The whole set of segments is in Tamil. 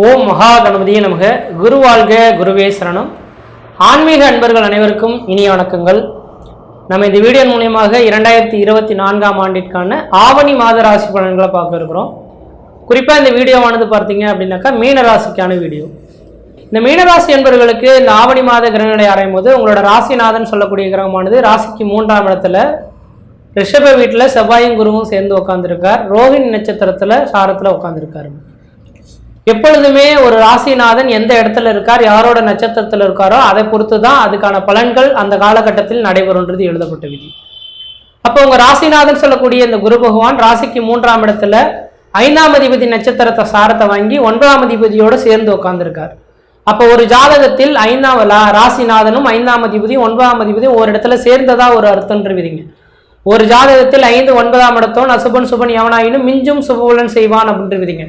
ஓம் மகா கணபதியே நமக. குரு வாழ்க, குருவே சரணம். ஆன்மீக அன்பர்கள் அனைவருக்கும் இனிய வணக்கங்கள். நம்ம இந்த வீடியோ மூலியமாக 2024ஆம் ஆண்டிற்கான ஆவணி மாத ராசி பலன்களை பார்க்க இருக்கிறோம். குறிப்பாக இந்த வீடியோவானது பார்த்தீங்க அப்படின்னாக்கா மீனராசிக்கான வீடியோ. இந்த மீனராசி என்பவர்களுக்கு இந்த ஆவணி மாத கிரகங்களை ஆராயும் போது உங்களோட ராசிநாதன் சொல்லக்கூடிய கிரகமானது ராசிக்கு 3ஆம் இடத்துல ரிஷப வீட்டில் செவ்வாயும் குருவும் சேர்ந்து உட்காந்துருக்கார். ரோஹிணி நட்சத்திரத்தில் சாரத்தில் உட்காந்துருக்காரு. எப்பொழுதுமே ஒரு ராசிநாதன் எந்த இடத்துல இருக்கார், யாரோட நட்சத்திரத்தில் இருக்காரோ அதை பொறுத்து தான் அதுக்கான பலன்கள் அந்த காலகட்டத்தில் நடைபெறும்ன்றது எழுதப்பட்ட விதி. அப்போ உங்க ராசிநாதன் சொல்லக்கூடிய இந்த குரு பகவான் ராசிக்கு 3ஆம் இடத்துல 5ஆம் அதிபதி நட்சத்திரத்தை சாரத்தை வாங்கி 9ஆம் அதிபதியோடு சேர்ந்து உட்கார்ந்துருக்கார். அப்போ ஒரு ஜாதகத்தில் ராசிநாதனும் 5ஆம் அதிபதியும் 9ஆம் அதிபதியும் ஒரு இடத்துல சேர்ந்ததா ஒரு அர்த்தம்ன்ற விதிங்க. ஒரு ஜாதகத்தில் 5 9ஆம் இடத்தோன் அசுபன் சுபன் எவனாயினும் மிஞ்சும் சுபபலன் செய்வான் அப்படின்ற விதிங்க.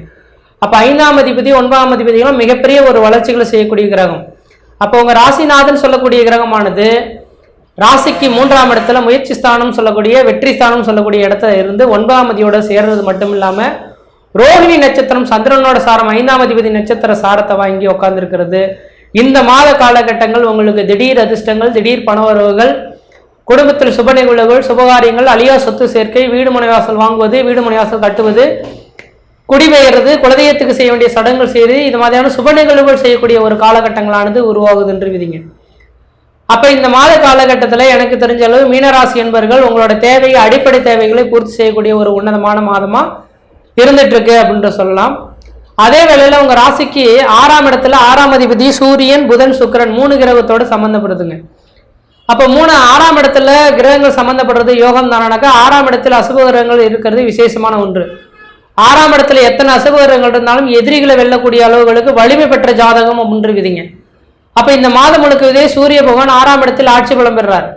அப்போ 5ஆம் அதிபதி 9ஆம் அதிபதிகளும் மிகப்பெரிய ஒரு வளர்ச்சிகளை செய்யக்கூடிய கிரகம். அப்போ உங்க ராசிநாதன் சொல்லக்கூடிய கிரகமானது ராசிக்கு 3ஆம் இடத்துல முயற்சி ஸ்தானம் சொல்லக்கூடிய வெற்றி ஸ்தானம் சொல்லக்கூடிய இடத்துல இருந்து 9ஆம் அதிபதியோட சேர்றது மட்டும் இல்லாம ரோஹிணி நட்சத்திரம் சந்திரனோட சாரம் 5ஆம் அதிபதி நட்சத்திர சாரத்தை வாங்கி உட்கார்ந்துருக்கிறது. இந்த மாத காலகட்டங்கள் உங்களுக்கு திடீர் அதிர்ஷ்டங்கள், திடீர் பணவரவுகள், குடும்பத்தில் சுப நிகழ்வுகள், சுபகாரியங்கள், அழியா சொத்து சேர்க்கை, வீடு மனைவாசல் வாங்குவது, வீடு மனைவாசல் கட்டுவது, குடிபெயர்றது, குலதெய்வத்துக்கு செய்ய வேண்டிய சடங்குகள் செய்து இது மாதிரியான சுப நிகழ்வுகள் செய்யக்கூடிய ஒரு காலகட்டங்களானது உருவாகுது என்று விதிங்க. அப்ப இந்த மாத காலகட்டத்தில் எனக்கு தெரிஞ்ச அளவு மீனராசி என்பவர்கள் உங்களோட தேவையை அடிப்படை தேவைகளை பூர்த்தி செய்யக்கூடிய ஒரு உன்னதமான மாதமா இருந்துட்டு இருக்கு அப்படின்னு சொல்லலாம். அதே வேளையில உங்க ராசிக்கு 6ஆம் இடத்துல 6ஆம் அதிபதி சூரியன், புதன், சுக்கிரன் 3 கிரகத்தோடு சம்பந்தப்படுதுங்க. அப்போ 6ஆம் இடத்துல கிரகங்கள் சம்பந்தப்படுறது யோகம் தானாக்கா 6ஆம் இடத்துல அசுப கிரகங்கள் இருக்கிறது விசேஷமான ஒன்று. 6ஆம் இடத்துல எத்தனை அசுபகிரகங்கள் இருந்தாலும் எதிரிகளை வெல்லக்கூடிய அளவுகளுக்கு வலிமை பெற்ற ஜாதகம் ஒன்று விதிங்க. அப்ப இந்த மாதம் முழுக்கவே சூரிய பகவான் 6ஆம் இடத்தில் ஆட்சி பலம் பெறார்.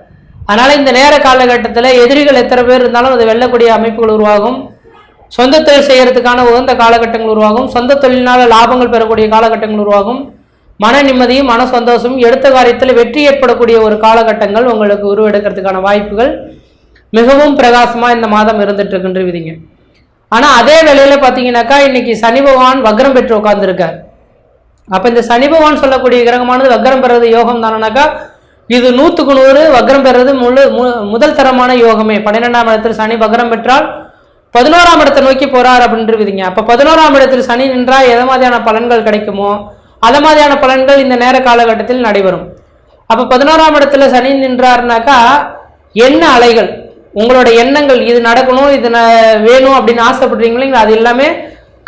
அதனால இந்த நேர காலகட்டத்தில் எதிரிகள் எத்தனை பேர் இருந்தாலும் அதை வெல்லக்கூடிய அமைப்புகள் உருவாகும். சொந்த தொழில் செய்யறதுக்கான உகந்த காலகட்டங்கள் உருவாகும். சொந்த தொழிலினால லாபங்கள் பெறக்கூடிய காலகட்டங்கள் உருவாகும். மன நிம்மதியும் மன சந்தோஷமும் எடுத்த காரியத்தில் வெற்றி ஏற்படக்கூடிய ஒரு காலகட்டங்கள் உங்களுக்கு உருவெடுக்கிறதுக்கான வாய்ப்புகள் மிகவும் பிரகாசமா இந்த மாதம் இருந்துட்டு இருக்குன்ற விதிங்க. ஆனா அதே வேளையில பாத்தீங்கன்னாக்கா இன்னைக்கு சனி பகவான் வக்ரம் பெற்று உட்கார்ந்துருக்கார். அப்ப இந்த சனி பகவான் சொல்லக்கூடிய கிரகமானது வக்ரம் பெறது யோகம் தானாக்கா இது 100க்கு 100 வக்ரம் பெறது முதல் தரமான யோகமே. 12ஆம் இடத்தில் சனி வக்ரம் பெற்றால் 11ஆம் இடத்தை நோக்கி போறார் அப்படின்றீங்க. அப்ப 11ஆம் இடத்தில் சனி நின்றால் எதை மாதிரியான பலன்கள் கிடைக்குமோ அதை மாதிரியான பலன்கள் இந்த நேர காலகட்டத்தில் நடைபெறும். அப்ப 11ஆம் இடத்துல சனி நின்றாருனாக்கா என்ன அலைகள் உங்களோட எண்ணங்கள் இது நடக்கணும், இது வேணும் அப்படின்னு ஆசைப்படுறீங்களா, அது எல்லாமே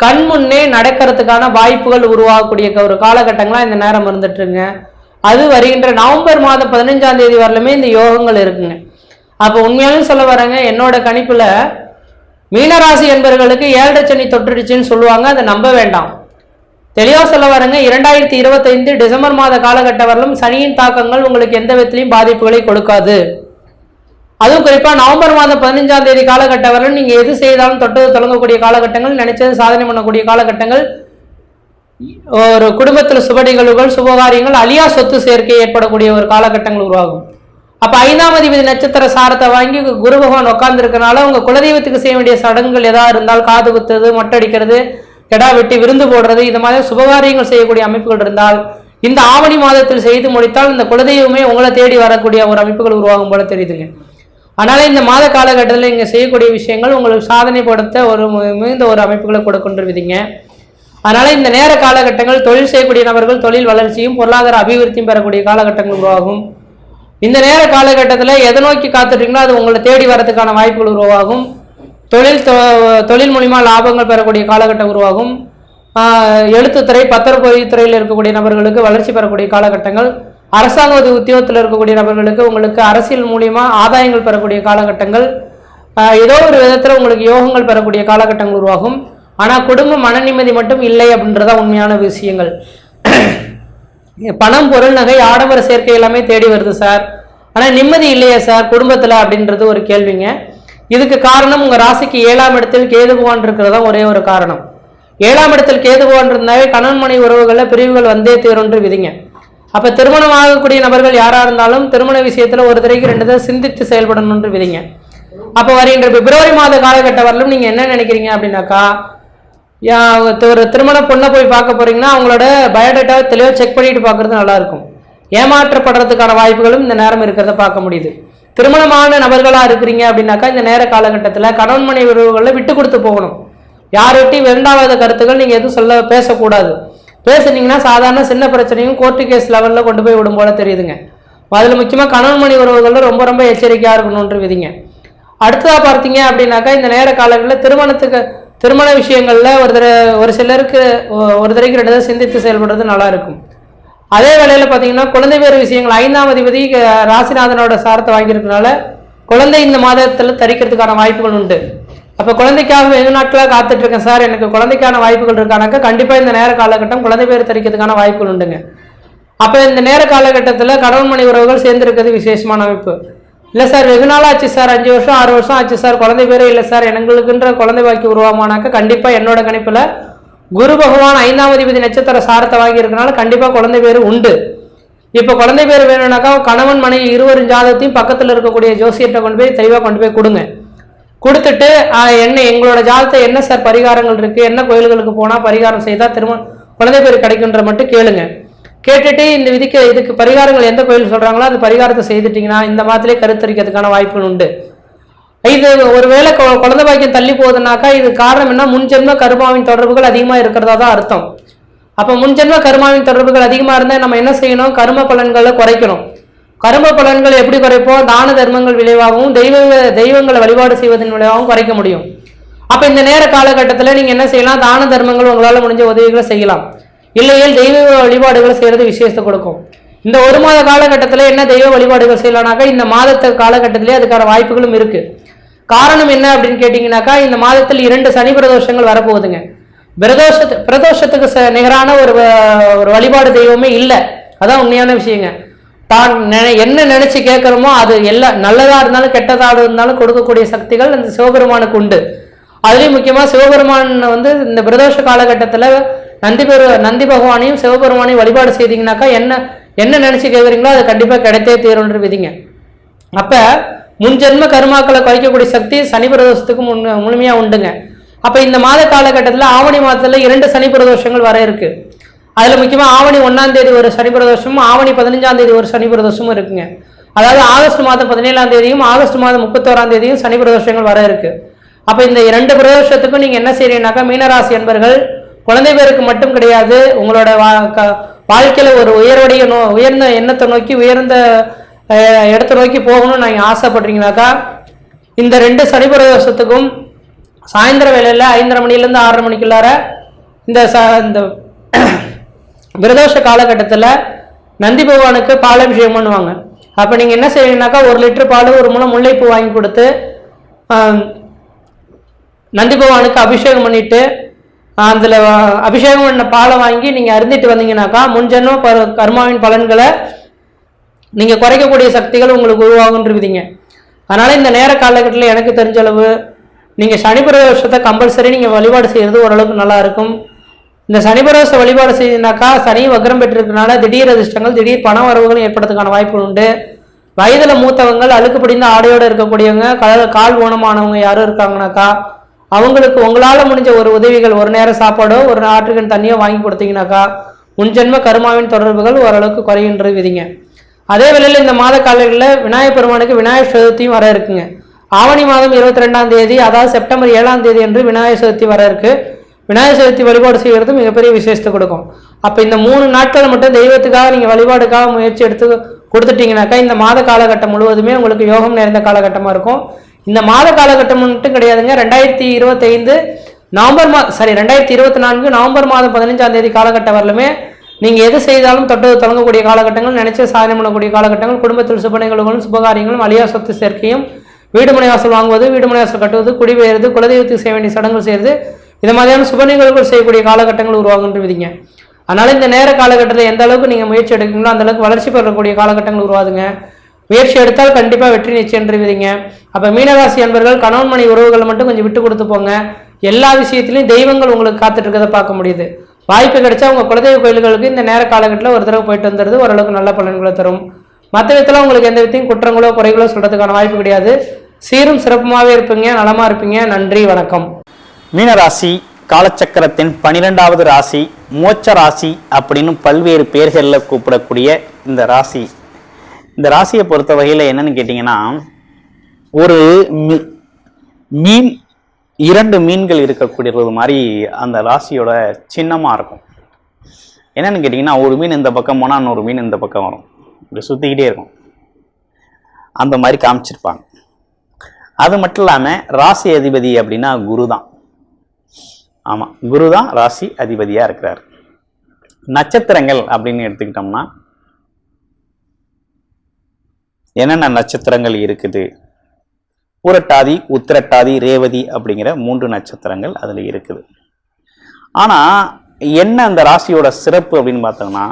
கண் முன்னே நடக்கிறதுக்கான வாய்ப்புகள் உருவாகக்கூடிய ஒரு காலகட்டங்களாக இந்த நேரம் இருந்துட்டுருங்க. அது வருகின்ற நவம்பர் மாதம் 15ஆம் தேதி வரலுமே இந்த யோகங்கள் இருக்குங்க. அப்போ உண்மையாலும் சொல்ல வரேங்க, என்னோட கணிப்புல மீனராசி என்பவர்களுக்கு 7 சனி தொட்டுடுச்சுன்னு சொல்லுவாங்க, அதை நம்ப வேண்டாம். தெளிவாக சொல்ல வரேங்க, 2025 டிசம்பர் மாத காலகட்டம் வரலும் சனியின் தாக்கங்கள் உங்களுக்கு எந்த விதத்திலையும் பாதிப்புகளை கொடுக்காது. அதுவும் குறிப்பாக நவம்பர் மாதம் 15ஆம் தேதி காலகட்டம் வரலும் நீங்கள் எது செய்தாலும் தொட்டது தொடங்கக்கூடிய காலகட்டங்கள், நினைச்சது சாதனை பண்ணக்கூடிய காலகட்டங்கள், ஒரு குடும்பத்தில் சுப நிகழ்வுகள், சுபகாரியங்கள், அழியா சொத்து சேர்க்கை ஏற்படக்கூடிய ஒரு காலகட்டங்கள் உருவாகும். அப்போ 5ஆம் அதிபதி நட்சத்திர சாரத்தை வாங்கி குரு பகவான் உட்கார்ந்துருக்கனால உங்கள் குலதெய்வத்துக்கு செய்ய வேண்டிய சடங்குகள் எதாவது இருந்தால், காது குத்துறது, மொட்டடிக்கிறது, கெடா வெட்டி விருந்து போடுறது, இது மாதிரி சுபகாரியங்கள் செய்யக்கூடிய அமைப்புகள் இருந்தால் இந்த ஆவணி மாதத்தில் செய்து முடித்தால் இந்த குலதெய்வமே உங்களை தேடி வரக்கூடிய ஒரு அமைப்புகள் உருவாகும் போல தெரியுதுங்க. அதனால இந்த மாத காலகட்டத்தில் இங்கே செய்யக்கூடிய விஷயங்கள் உங்களுக்கு சாதனை படுத்த ஒரு மிகுந்த ஒரு அமைப்புகளை கொடுக்கின்ற விதிங்க. அதனால இந்த நேர காலகட்டங்கள் தொழில் செய்யக்கூடிய நபர்கள் தொழில் வளர்ச்சியும் பொருளாதார அபிவிருத்தியும் பெறக்கூடிய காலகட்டங்கள் உருவாகும். இந்த நேர காலகட்டத்தில் எதை நோக்கி காத்துட்டீங்களோ அது உங்களை தேடி வரதுக்கான வாய்ப்புகள் உருவாகும். தொழில் மூலிமா லாபங்கள் பெறக்கூடிய காலகட்டம் உருவாகும். எழுத்துத்துறை, பத்திரப்பதிவு துறையில் இருக்கக்கூடிய நபர்களுக்கு வளர்ச்சி பெறக்கூடிய காலகட்டங்கள், அரசாங்க உத்தியோகத்தில் இருக்கக்கூடிய நபர்களுக்கு உங்களுக்கு அரசியல் மூலியமா ஆதாயங்கள் பெறக்கூடிய காலகட்டங்கள், ஏதோ ஒரு விதத்தில் உங்களுக்கு யோகங்கள் பெறக்கூடிய காலகட்டங்கள் உருவாகும். ஆனால் குடும்ப மன நிம்மதி மட்டும் இல்லை அப்படின்றதா உண்மையான விஷயங்கள். பணம், பொருள், நகை, ஆடம்பர சேர்க்கை எல்லாமே தேடி வருது சார், ஆனால் நிம்மதி இல்லையே சார் குடும்பத்தில் அப்படின்றது ஒரு கேள்விங்க. இதுக்கு காரணம் உங்கள் ராசிக்கு 7ஆம் இடத்தில் கேது பகவான் இருக்கிறதா ஒரே ஒரு காரணம். 7ஆம் இடத்தில் கேது பகவான் இருந்தாவே கணவன் மனைவி உறவுகளில் பிரிவுகள் வந்தே தீரொன்று விதிங்க. அப்ப திருமணம் ஆகக்கூடிய நபர்கள் யாரா இருந்தாலும் திருமண விஷயத்துல ஒரு தடவைக்கு 2 தடவை சிந்தித்து செயல்படணும்னு விதிங்க. அப்ப வருகின்ற பிப்ரவரி மாத காலகட்டம் வரலும் நீங்க என்ன நினைக்கிறீங்க அப்படின்னாக்கா ஒரு திருமண பொண்ணை போய் பார்க்க போறீங்கன்னா அவங்களோட பயோடேட்டாவை தெளிவாக செக் பண்ணிட்டு பார்க்கறது நல்லா இருக்கும். ஏமாற்றப்படுறதுக்கான வாய்ப்புகளும் இந்த நேரம் இருக்கிறத பார்க்க முடியுது. திருமணமான நபர்களாக இருக்கிறீங்க அப்படின்னாக்கா இந்த நேர காலகட்டத்தில் கணவன் மனைவி உறவுகளில் விட்டு கொடுத்து போகணும். யார்கிட்டையும் இரண்டாவது கருத்துக்கள் நீங்கள் எதுவும் பேசக்கூடாது. பேசுனீங்கன்னா சாதாரண சின்ன பிரச்சனையும் கோர்ட்டு கேஸ் லெவலில் கொண்டு போய் விடும் போல தெரியுதுங்க. அதில் முக்கியமாக கணவன் மனைவி உறவுகளில் ரொம்ப ரொம்ப எச்சரிக்கையாக இருக்கணுன்ற விதிங்க. அடுத்ததாக பார்த்தீங்க அப்படின்னாக்கா இந்த நேர காலங்களில் திருமண விஷயங்களில் ஒரு சிலருக்கு ஒரு தடவைக்கு 2 தடவை சிந்தித்து செயல்படுறது நல்லா இருக்கும். அதே வேளையில் பார்த்தீங்கன்னா குழந்தை பேர் விஷயங்கள் 5ஆம் அதிபதி ராசிநாதனோட சாரத்தை வாங்கியிருக்கனால குழந்தை இந்த மாதத்தில் தரிக்கிறதுக்கான வாய்ப்புகள் உண்டு. அப்போ குழந்தைக்காக வெகு நாட்களாக காத்துட்டு இருக்கேன் சார், எனக்கு குழந்தைக்கான வாய்ப்புகள் இருக்கானாக்கா கண்டிப்பாக இந்த நேர காலகட்டம் குழந்தை பேர் தரிக்கிறதுக்கான வாய்ப்புகள் உண்டுங்க. அப்போ இந்த நேர காலகட்டத்தில் கணவன் மனைவி உறவுகள் சேர்ந்திருக்கிறது விசேஷமான அமைப்பு. இல்லை சார் வெகு நாள் ஆச்சு சார், 5 வருஷம் 6 வருஷம் ஆச்சு சார், குழந்தை பேரே இல்லை சார், எங்களுக்குன்ற குழந்தை பாக்கி உருவாமானாக்கா கண்டிப்பாக என்னோட கணிப்பில் குரு பகவான் 5ஆம் அதிபதி நட்சத்திர சாரத்தை வாங்கி இருக்கனால கண்டிப்பாக குழந்தை பேர் உண்டு. இப்போ குழந்தை பேர் வேணும்னாக்கா கணவன் மனைவி இருவரும் ஜாதகத்தையும் பக்கத்தில் இருக்கக்கூடிய ஜோசியத்தை கொண்டு போய் தெளிவாக கொண்டு போய் கொடுங்க. கொடுத்துட்டு எங்களோட ஜாதகத்தை என்ன சார் பரிகாரங்கள் இருக்குது, என்ன கோயில்களுக்கு போனால் பரிகாரம் செய்தால் குழந்தை பேர் கிடைக்குன்ற மட்டும் கேளுங்க. கேட்டுட்டு இந்த இதுக்கு பரிகாரங்கள் எந்த கோயில் சொல்கிறாங்களோ அந்த பரிகாரத்தை செய்துட்டிங்கன்னா இந்த மாதத்திலே கருத்தரிக்கிறதுக்கான வாய்ப்புகள் உண்டு. இது ஒருவேளை குழந்தை பாக்கியம் தள்ளி போகுதுனாக்கா இது காரணம் என்ன, முன்ஜென்ம கர்மாவின் தொடர்புகள் அதிகமாக இருக்கிறதா தான் அர்த்தம். அப்போ முன்ஜென்ம கர்மாவின் தொடர்புகள் அதிகமாக இருந்தால் நம்ம என்ன செய்யணும், கர்ம பலன்களை குறைக்கணும். கர்ம பலன்கள் எப்படி குறைப்போம், தான தர்மங்கள் விளைவாகவும் தெய்வங்களை வழிபாடு செய்வதன் விளைவாகவும் குறைக்க முடியும். அப்போ இந்த நேர காலகட்டத்தில் நீங்கள் என்ன செய்யலாம், தான தர்மங்கள் உங்களால் முடிஞ்ச உதவிகளை செய்யலாம். இல்லையேல் தெய்வ வழிபாடுகளை செய்கிறது விசேஷத்தை கொடுக்கும். இந்த 1 மாத காலகட்டத்தில் என்ன தெய்வ வழிபாடுகள் செய்யலாம்னாக்கா இந்த மாதத்து காலகட்டத்திலே அதுக்கான வாய்ப்புகளும் இருக்கு. காரணம் என்ன அப்படின்னு கேட்டிங்கனாக்கா இந்த மாதத்தில் 2 சனி பிரதோஷங்கள் வரப்போகுதுங்க. பிரதோஷத்துக்கு நிகரான ஒரு வழிபாடு தெய்வமே இல்லை. அதான் உண்மையான விஷயங்க. தான் என்ன நினைச்சு கேட்குறோமோ அது எல்லாம் நல்லதா இருந்தாலும் கெட்டதாக இருந்தாலும் கொடுக்கக்கூடிய சக்திகள் அந்த சிவபெருமானுக்கு உண்டு. அதுலேயும் முக்கியமாக சிவபெருமான் இந்த பிரதோஷ காலகட்டத்தில் நந்தி பகவானையும் சிவபெருமானையும் வழிபாடு செய்தீங்கன்னாக்கா என்ன நினைச்சு கேட்குறீங்களோ அது கண்டிப்பாக கிடைத்தே தீரும்ன்ற விதிங்க. அப்போ முன்ஜென்ம கர்மாக்களை குறைக்கக்கூடிய சக்தி சனி பிரதோஷத்துக்கு முழுமையாக உண்டுங்க. அப்போ இந்த மாத காலகட்டத்தில் ஆவணி மாதத்தில் 2 சனி பிரதோஷங்கள் வர இருக்கு. அதில் முக்கியமாக ஆவணி 1ஆம் தேதி ஒரு சனி பிரதோஷமும் ஆவணி 15ஆம் தேதி ஒரு சனி பிரதோஷமும் இருக்குங்க. அதாவது ஆகஸ்ட் மாதம் 17ஆம் தேதியும் ஆகஸ்ட் மாதம் 31ஆம் தேதியும் சனி பிரதோஷங்கள் வர இருக்கு. அப்போ இந்த 2 பிரதோஷத்துக்கும் நீங்கள் என்ன செய்றீங்கன்னாக்கா மீனராசி என்பர்கள் குழந்தை பேருக்கு மட்டும் கிடையாது, உங்களோட வாழ்க்கையில் ஒரு உயர்ந்த எண்ணத்தை நோக்கி உயர்ந்த இடத்தை நோக்கி போகணும்னு நீங்கள் ஆசைப்படுறீங்கனாக்கா இந்த 2 சனி பிரதோஷத்துக்கும் சாயந்தர வேளையில் 5:30 மணிலேருந்து 6:30 மணிக்குள்ளார இந்த பிரதோஷ காலகட்டத்தில் நந்தி பகவானுக்கு பாலாபிஷேகம் பண்ணுவாங்க. அப்போ நீங்கள் என்ன செய்வீங்கன்னாக்கா 1 லிட்டர் பால் 1 முழம் முல்லைப்பூ வாங்கி கொடுத்து நந்தி பகவானுக்கு அபிஷேகம் பண்ணிட்டு அதில் அபிஷேகம் பண்ண பாலை வாங்கி நீங்கள் அருந்திட்டு வந்தீங்கன்னாக்கா முன்ஜென்ம கர்மாவின் பலன்களை நீங்கள் குறைக்கக்கூடிய சக்திகள் உங்களுக்கு உருவாகுன்றிருவீங்க. அதனால் இந்த நேர காலகட்டத்தில் எனக்கு தெரிஞ்ச அளவு நீங்கள் சனி பிரதோஷத்தை கம்பல்சரி நீங்கள் வழிபாடு செய்கிறது ஓரளவுக்கு நல்லா இருக்கும். இந்த சனி பிரதோஷ வழிபாடு செய்தீங்கன்னாக்கா சனி வக்ரம் பெற்றிருக்கனால திடீர் அதிர்ஷ்டங்கள் திடீர் பண வரவுகளும் ஏற்படுறதுக்கான வாய்ப்புகள் உண்டு. வயதில் மூத்தவங்கள் அழுக்கு பிடிந்த ஆடையோடு இருக்கக்கூடியவங்க கால் ஊனமானவங்க யாரும் இருக்காங்கனாக்கா அவங்களுக்கு உங்களால் முடிஞ்ச ஒரு உதவிகள், ஒரு நேரம் சாப்பாடோ ஒரு ஆற்றுக்கன் தண்ணியோ வாங்கி கொடுத்தீங்கன்னாக்கா முன்ஜென்ம கர்மாவின் தொடர்புகள் ஓரளவுக்கு குறைகின்றது விதிங்க. அதே வேளையில் இந்த மாத காலங்களில் விநாயகர் பெருமானுக்கு விநாயகர் சதுர்த்தியும் வர இருக்குங்க. ஆவணி மாதம் 22ஆம் தேதி அதாவது செப்டம்பர் 7ஆம் தேதி என்று விநாயகர் சதுர்த்தி வர இருக்கு. விநாயகர் சதுர்த்தி வழிபாடு செய்கிறது மிகப்பெரிய விசேஷத்தை கொடுக்கும். அப்போ இந்த 3 நாட்கள் மட்டும் தெய்வத்துக்காக நீங்கள் வழிபாடுக்காக முயற்சி எடுத்து கொடுத்துட்டீங்கன்னாக்கா இந்த மாத காலகட்டம் முழுவதுமே உங்களுக்கு யோகம் நிறைந்த காலகட்டமாக இருக்கும். இந்த மாத காலகட்டம் மட்டும் கிடையாதுங்க. 2024 நவம்பர் மாதம் 15ஆம் தேதி காலகட்டம் வரலுமே நீங்கள் எது செய்தாலும் தொட்டது தொடங்கக்கூடிய காலகட்டங்கள், நினைச்ச சாதனை பண்ணக்கூடிய காலகட்டங்கள், குடும்பத்தில் சுபநிகழ்வுகளும் சுபகாரியங்களும் அழியா சொத்து சேர்க்கையும், வீடு மனை வாசல் வாங்குவது, வீடு மனை வாசல் கட்டுவது, குடிபெயர்ந்து குலதெய்வத்துக்கு செய்ய வேண்டிய சடங்குகள் செய்வது, இது மாதிரியான சுபநிகழ்வுகள் செய்யக்கூடிய காலகட்டங்கள் உருவாகுன்றீங்க. அதனால் இந்த நேர காலகட்டத்தில் எந்த அளவுக்கு நீங்கள் முயற்சி எடுக்கீங்களோ அந்த அளவுக்கு வளர்ச்சி பெறக்கூடிய காலகட்டங்கள் உருவாதுங்க. முயற்சி எடுத்தால் கண்டிப்பாக வெற்றி நிச்சயம்ன்றீங்க. அப்போ மீனராசி அன்பர்கள் கணவன் மனை உறவுகளை மட்டும் கொஞ்சம் விட்டு கொடுத்து போங்க. எல்லா விஷயத்திலையும் தெய்வங்கள் உங்களுக்கு காத்துட்டு இருக்கிறத பார்க்க முடியுது. வாய்ப்பு கிடைச்சா உங்கள் குலதெய்வ கோயில்களுக்கு இந்த நேர காலகட்டத்தில் ஒரு தடவை போயிட்டு வந்துடுறது ஓரளவுக்கு நல்ல பலன்களை தரும். மற்ற விதத்தில் உங்களுக்கு எந்த விதத்தையும் குற்றங்களோ குறைகளோ சொல்கிறதுக்கான வாய்ப்பு கிடையாது. சீரும் சிறப்புமாகவே இருப்பீங்க, நலமாக இருப்பீங்க. நன்றி, வணக்கம். மீனராசி காலச்சக்கரத்தின் 12வது ராசி மோட்ச ராசி அப்படின்னு பல்வேறு பெயர்களில் கூப்பிடக்கூடிய இந்த ராசி. இந்த ராசியை பொறுத்த வகையில் என்னன்னு கேட்டிங்கன்னா, ஒரு மீன் 2 மீன்கள் இருக்கக்கூடியது மாதிரி அந்த ராசியோட சின்னமாக இருக்கும். என்னன்னு கேட்டிங்கன்னா, ஒரு மீன் இந்த பக்கம் போனால் இன்னொரு மீன் இந்த பக்கம் வரும், இப்படி சுற்றிக்கிட்டே இருக்கும். அந்த மாதிரி காமிச்சிருப்பாங்க. அது மட்டும் இல்லாமல் ராசி அதிபதி அப்படின்னா குரு தான். ஆமாம், குரு தான் ராசி அதிபதியாக இருக்கிறார். நட்சத்திரங்கள் அப்படின்னு எடுத்துக்கிட்டோம்னா என்னென்ன நட்சத்திரங்கள் இருக்குது? பூரட்டாதி, உத்திரட்டாதி, ரேவதி அப்படிங்கிற 3 நட்சத்திரங்கள் அதில் இருக்குது. ஆனால் என்ன அந்த ராசியோட சிறப்பு அப்படின்னு பார்த்தோம்னா,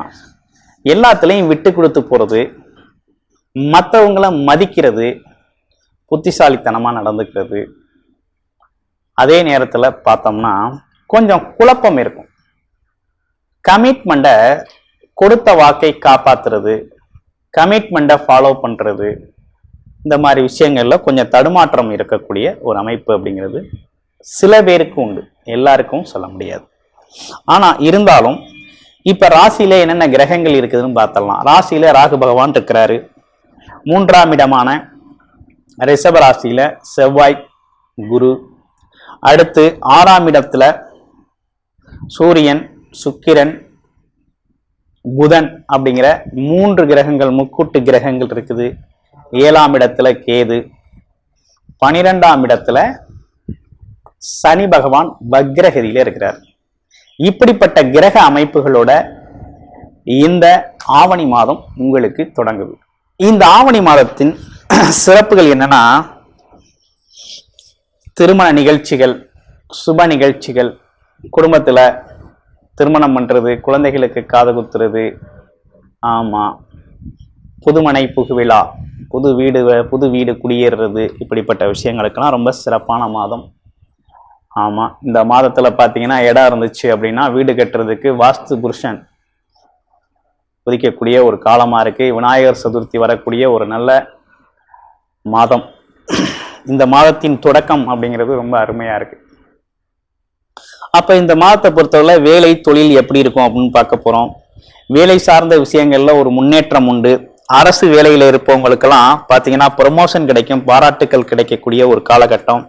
எல்லாத்துலேயும் விட்டு கொடுத்து போகிறது, மற்றவங்களை மதிக்கிறது, புத்திசாலித்தனமாக நடந்துக்கிறது. அதே நேரத்தில் பார்த்தோம்னா கொஞ்சம் குழப்பம் இருக்கும். கமிட்மெண்ட்டை, கொடுத்த வாக்கை காப்பாற்றுறது, கமிட்மெண்ட்டை ஃபாலோ பண்ணுறது, இந்த மாதிரி விஷயங்களில் கொஞ்சம் தடுமாற்றம் இருக்கக்கூடிய ஒரு அமைப்பு அப்படிங்கிறது சில பேருக்கு உண்டு, எல்லாருக்கும் சொல்ல முடியாது. ஆனால் இருந்தாலும் இப்போ ராசியில் என்னென்ன கிரகங்கள் இருக்குதுன்னு பார்த்தலாம். ராசியில் ராகு பகவான் இருக்கிறாரு. 3ஆம் இடமான ரிஷப ராசியில் செவ்வாய், குரு. அடுத்து 6ஆம் இடத்துல சூரியன், சுக்கிரன், புதன் அப்படிங்கிற 3 கிரகங்கள், முக்கூட்டு கிரகங்கள் இருக்குது. 7ஆம் இடத்துல கேது. 12ஆம் இடத்துல சனி பகவான் வக்ரகதியில இருக்கிறார். இப்படிப்பட்ட கிரக அமைப்புகளோட இந்த ஆவணி மாதம் உங்களுக்கு தொடங்குது. இந்த ஆவணி மாதத்தின் சிறப்புகள் என்னன்னா, திருமண நிகழ்ச்சிகள், சுப நிகழ்ச்சிகள், குடும்பத்தில் திருமணம் பண்ணுறது, குழந்தைகளுக்கு காது குத்துறது, ஆமாம், புதுமனை புகுவிழா, புது வீடு குடியேறுறது, இப்படிப்பட்ட விஷயங்களுக்கெல்லாம் ரொம்ப சிறப்பான மாதம். ஆமாம், இந்த மாதத்தில் பார்த்தீங்கன்னா இடம் இருந்துச்சு அப்படின்னா வீடு கட்டுறதுக்கு வாஸ்து புருஷன் ஒதுக்கக்கூடிய ஒரு காலமாக இருக்குது. விநாயகர் சதுர்த்தி வரக்கூடிய ஒரு நல்ல மாதம். இந்த மாதத்தின் தொடக்கம் அப்படிங்கிறது ரொம்ப அருமையாக இருக்குது. அப்போ இந்த மாதத்தை பொறுத்தவரை வேலை தொழில் எப்படி இருக்கும் அப்படின்னு பார்க்க போகிறோம். வேலை சார்ந்த விஷயங்களில் ஒரு முன்னேற்றம் உண்டு. அரசு வேலையில் இருப்பவங்களுக்கெல்லாம் பார்த்தீங்கன்னா ப்ரமோஷன் கிடைக்கும், பாராட்டுக்கள் கிடைக்கக்கூடிய ஒரு காலகட்டம்.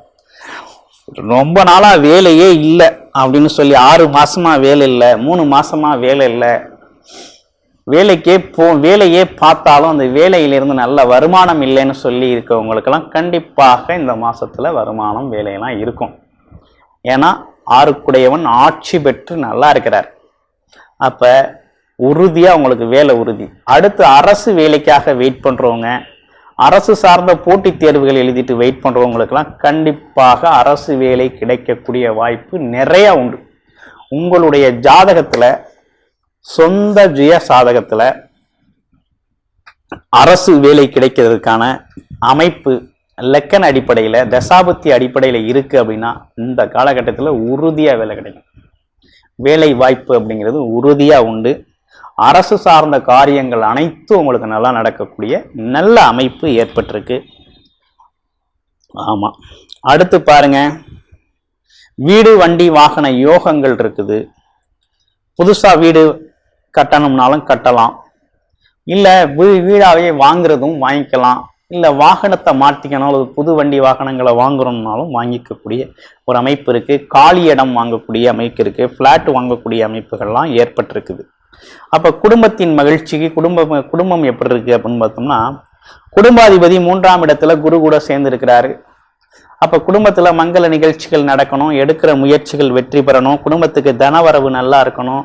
ரொம்ப நாளாக வேலையே இல்லை அப்படின்னு சொல்லி 6 மாசமா வேலை இல்லை, 3 மாசமா வேலை இல்லை, வேலையே பார்த்தாலும் அந்த வேலையிலிருந்து நல்ல வருமானம் இல்லைன்னு சொல்லி இருக்கவங்களுக்கெல்லாம் கண்டிப்பாக இந்த மாசத்துல வருமானம், வேலையெல்லாம் இருக்கும். ஏன்னா 6குடையவன் ஆட்சி பெற்று நல்லா இருக்கிறார். அப்ப உறுதியா உங்களுக்கு வேலை உறுதி. அடுத்து அரசு வேலைக்காக வெயிட் பண்றவங்க, அரசு சார்ந்த போட்டித் தேர்வுகள் எழுதிட்டு வெயிட் பண்றவங்களுக்கெல்லாம் கண்டிப்பாக அரசு வேலை கிடைக்கக்கூடிய வாய்ப்பு நிறைய உண்டு. உங்களுடைய ஜாதகத்துல, சொந்த ஜுய சாதகத்துல அரசு வேலை கிடைக்கிறதுக்கான அமைப்பு லக்கண அடிப்படையில், தசாபுத்தி அடிப்படையில் இருக்கு அப்படின்னா இந்த காலகட்டத்தில் உறுதியாக வேலை கிடைக்கும். வேலை வாய்ப்பு அப்படிங்கிறது உறுதியாக உண்டு. அரசு சார்ந்த காரியங்கள் அனைத்தும் உங்களுக்கு நல்லா நடக்கக்கூடிய நல்ல அமைப்பு ஏற்பட்டிருக்கு. ஆமாம், அடுத்து பாருங்க, வீடு வண்டி வாகன யோகங்கள் இருக்குது. புதுசாக வீடு கட்டணும்னாலும் கட்டலாம், இல்லை வீடாவே வாங்குறதும் வாங்கிக்கலாம், இல்லை வாகனத்தை மாற்றிக்கணும் அல்லது புது வண்டி வாகனங்களை வாங்குறோம்னாலும் வாங்கிக்கக்கூடிய ஒரு அமைப்பு இருக்குது. காலி இடம் வாங்கக்கூடிய அமைப்பு இருக்குது. ஃப்ளாட் வாங்கக்கூடிய அமைப்புகள்லாம் ஏற்பட்டிருக்குது. அப்போ குடும்பத்தின் மகிழ்ச்சிக்கு குடும்பம் எப்படி இருக்குது அப்படின்னு பார்த்தோம்னா, குடும்பாதிபதி 3ஆம் இடத்துல குரு கூட சேர்ந்து இருக்கிறாரு. அப்போ குடும்பத்தில் மங்கள நிகழ்ச்சிகள் நடக்கணும், எடுக்கிற முயற்சிகள் வெற்றி பெறணும், குடும்பத்துக்கு தனவரவு நல்லா இருக்கணும்,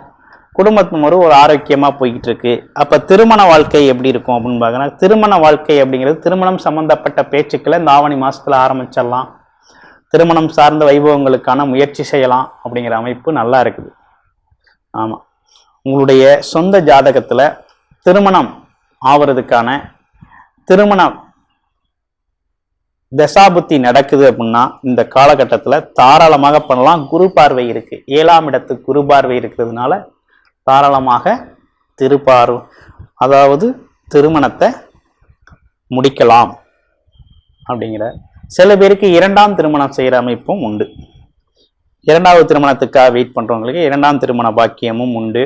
குடும்பத்து ஒரு ஆரோக்கியமாக போய்கிட்டு இருக்கு. அப்போ திருமண வாழ்க்கை எப்படி இருக்கும் அப்படின்னு பார்க்கணும். திருமண வாழ்க்கை அப்படிங்கிறது திருமணம் சம்பந்தப்பட்ட பேச்சுக்களை இந்த ஆவணி மாதத்தில் ஆரம்பிச்சிடலாம். திருமணம் சார்ந்த வைபவங்களுக்கான முயற்சி செய்யலாம் அப்படிங்கிற அமைப்பு நல்லா இருக்குது. ஆமாம், உங்களுடைய சொந்த ஜாதகத்தில் திருமணம் ஆவறதுக்கான திருமணம் தசாபுத்தி நடக்குது அப்படின்னா இந்த காலகட்டத்தில் தாராளமாக பண்ணலாம். குரு பார்வை இருக்கு, 7ஆம் இடத்துக்கு குரு பார்வை இருக்கிறதுனால தாராளமாக அதாவது திருமணத்தை முடிக்கலாம் அப்படிங்கிற. சில பேருக்கு 2ஆம் திருமணம் செய்கிற அமைப்பும் உண்டு. இரண்டாவது திருமணத்துக்காக வெயிட் பண்ணுறவங்களுக்கு இரண்டாம் திருமண பாக்கியமும் உண்டு.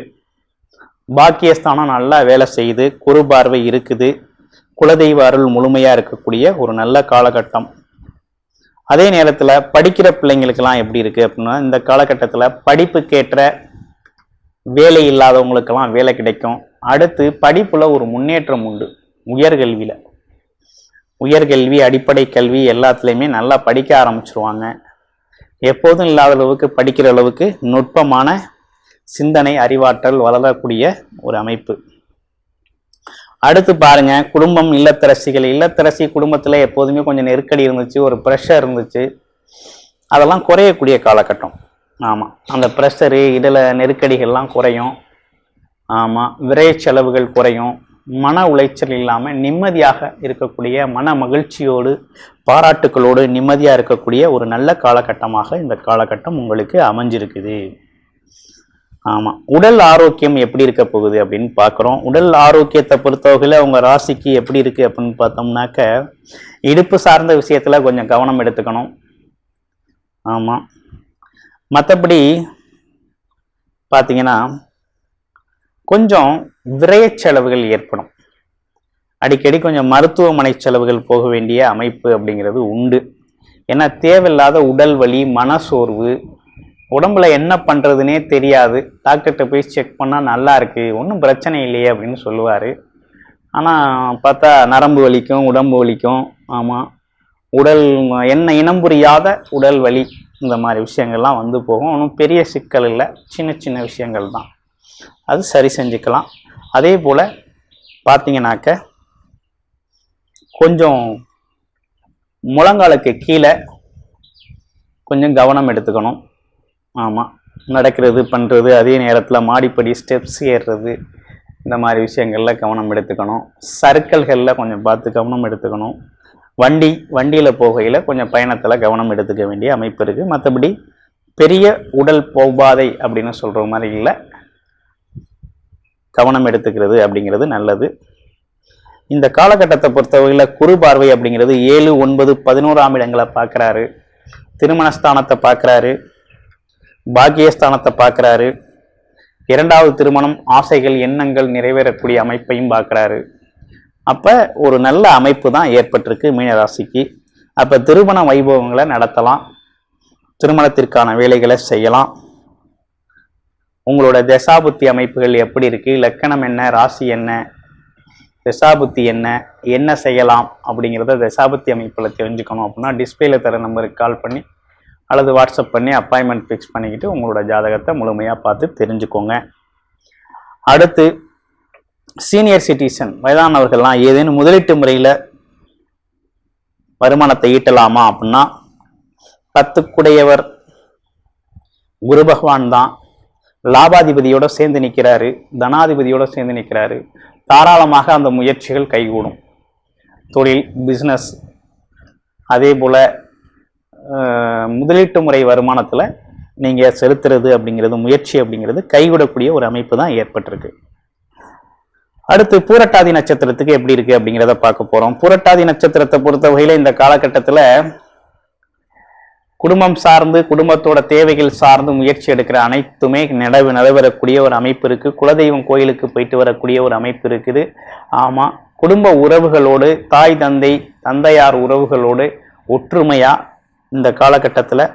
பாக்கியஸ்தானம் நல்லா வேலை செய்யுது, குரு பார்வை இருக்குது, குலதெய்வ அருள் முழுமையாக இருக்கக்கூடிய ஒரு நல்ல காலகட்டம். அதே நேரத்தில் படிக்கிற பிள்ளைங்களுக்கெல்லாம் எப்படி இருக்குது அப்படின்னா, இந்த காலகட்டத்தில் படிப்புக்கேற்ற வேலை இல்லாதவங்களுக்கெல்லாம் வேலை கிடைக்கும். அடுத்து படிப்புல ஒரு முன்னேற்றம் உண்டு. உயர்கல்வி அடிப்படை கல்வி எல்லாத்துலேயுமே நல்லா படிக்க ஆரம்பிச்சிருவாங்க. எப்போதும் இல்லாத அளவுக்கு படிக்கிற அளவுக்கு நுட்பமான சிந்தனை அறிவாற்றல் வளரக்கூடிய ஒரு அமைப்பு. அடுத்து பாருங்க, குடும்பம் இல்லத்தரசி குடும்பத்தில் எப்போதுமே கொஞ்சம் நெருக்கடி இருந்துச்சு, ஒரு ப்ரெஷர் இருந்துச்சு, அதெல்லாம் குறையக்கூடிய காலகட்டம். ஆமாம், அந்த ப்ரெஷரு இதில் நெருக்கடிகள்லாம் குறையும். ஆமாம், விரைய செலவுகள் குறையும். மன உளைச்சல் இல்லாமல் நிம்மதியாக இருக்கக்கூடிய, மன மகிழ்ச்சியோடு பாராட்டுக்களோடு நிம்மதியாக இருக்கக்கூடிய ஒரு நல்ல காலகட்டமாக இந்த காலகட்டம் உங்களுக்கு அமைஞ்சிருக்குது. ஆமாம், உடல் ஆரோக்கியம் எப்படி இருக்க போகுது அப்படின்னு பார்க்குறோம். உடல் ஆரோக்கியத்தை பொறுத்தவரையில் உங்கள் ராசிக்கு எப்படி இருக்குது அப்படின்னு பார்த்தோம்னாக்க, இடுப்பு சார்ந்த விஷயத்தில் கொஞ்சம் கவனம் எடுத்துக்கணும். ஆமாம், மற்றபடி பார்த்தீங்கன்னா கொஞ்சம் விரைய செலவுகள் ஏற்படும். அடிக்கடி கொஞ்சம் மருத்துவமனை செலவுகள் போக வேண்டிய அமைப்பு அப்படிங்கிறது உண்டு. ஏன்னா தேவையில்லாத உடல் வலி, மனசோர்வு, உடம்புல என்ன பண்ணுறதுனே தெரியாது. டாக்டர்கிட்ட போய் செக் பண்ணால் நல்லா இருக்கு, ஒன்றும் பிரச்சனை இல்லையே அப்படின்னு சொல்லுவார். ஆனால் பார்த்தா நரம்பு வலிக்கும், உடம்பு வலிக்கும். ஆமாம், உடல் என்ன இனம் புரியாத உடல் வலி, இந்த மாதிரி விஷயங்கள்லாம் வந்து போகும். ஒன்றும் பெரிய சிக்கல் இல்லை, சின்ன சின்ன விஷயங்கள் தான், அது சரி செஞ்சுக்கலாம். அதே போல் பார்த்தீங்கன்னாக்க கொஞ்சம் முழங்காலுக்கு கீழே கொஞ்சம் கவனம் எடுத்துக்கணும். ஆமாம், நடக்கிறது பண்ணுறது, அதே நேரத்தில் மாடிப்படி ஸ்டெப்ஸ் ஏறுறது, இந்த மாதிரி விஷயங்களில் கவனம் எடுத்துக்கணும். சர்க்கிள்களில் கொஞ்சம் பார்த்து கவனம் எடுத்துக்கணும். வண்டியில் போகையில் கொஞ்சம் பயணத்தில் கவனம் எடுத்துக்க வேண்டிய அமைப்பு இருக்குது. மற்றபடி பெரிய உடல் போபாதை அப்படின்னு சொல்கிற மாதிரி இல்லை, கவனம் எடுத்துக்கிறது அப்படிங்கிறது நல்லது. இந்த காலகட்டத்தை பொறுத்தவரையில் குரு பார்வை அப்படிங்கிறது 7, 9, 11ஆம் இடங்களை பார்க்குறாரு, திருமணஸ்தானத்தை பார்க்குறாரு, பாக்கியஸ்தானத்தை பார்க்குறாரு, இரண்டாவது திருமணம், ஆசைகள் எண்ணங்கள் நிறைவேறக்கூடிய அமைப்பையும் பார்க்குறாரு. அப்போ ஒரு நல்ல அமைப்பு தான் ஏற்பட்டிருக்கு மீனராசிக்கு. அப்போ திருமண வைபவங்களை நடத்தலாம், திருமணத்திற்கான வேலைகளை செய்யலாம். உங்களோட தசாபுத்தி அமைப்புகள் எப்படி இருக்குது, லக்கணம் என்ன, ராசி என்ன, தசாபுத்தி என்ன செய்யலாம் அப்படிங்கிறத தசாபுத்தி அமைப்பில் தெரிஞ்சுக்கணும் அப்படின்னா டிஸ்பிளேல தர நம்பருக்கு கால் பண்ணி அல்லது வாட்ஸ்அப் பண்ணி அப்பாயின்மெண்ட் ஃபிக்ஸ் பண்ணிக்கிட்டு உங்களோட ஜாதகத்தை முழுமையாக பார்த்து தெரிஞ்சுக்கோங்க. அடுத்து சீனியர் சிட்டிசன், வயதானவர்கள்லாம் ஏதேனும் முதலீட்டு முறையில் வருமானத்தை ஈட்டலாமா அப்படின்னா 10க்குடையவர் குரு பகவான் தான். லாபாதிபதியோட சேர்ந்து நிற்கிறாரு, தனாதிபதியோட சேர்ந்து நிற்கிறாரு. தாராளமாக அந்த முயற்சிகள் கைகூடும். தொழில், பிஸ்னஸ், அதே போல் முதலீட்டு முறை வருமானத்தில் நீங்கள் செலுத்துறது அப்படிங்கிறது, முயற்சி அப்படிங்கிறது கைகூடக்கூடிய ஒரு அமைப்பு தான் ஏற்பட்டிருக்கு. அடுத்து பூரட்டாதி நட்சத்திரத்துக்கு எப்படி இருக்குது அப்படிங்கிறத பார்க்க போகிறோம். பூரட்டாதி நட்சத்திரத்தை பொறுத்த வகையில் இந்த காலகட்டத்தில் குடும்பம் சார்ந்து, குடும்பத்தோட தேவைகள் சார்ந்து முயற்சி எடுக்கிற அனைத்துமே நிறைவேறக்கூடிய ஒரு அமைப்பு இருக்குது. குலதெய்வம் கோயிலுக்கு போயிட்டு வரக்கூடிய ஒரு அமைப்பு இருக்குது. ஆமாம், குடும்ப உறவுகளோடு, தாய் தந்தை தந்தையார் உறவுகளோடு ஒற்றுமையாக இந்த காலகட்டத்தில்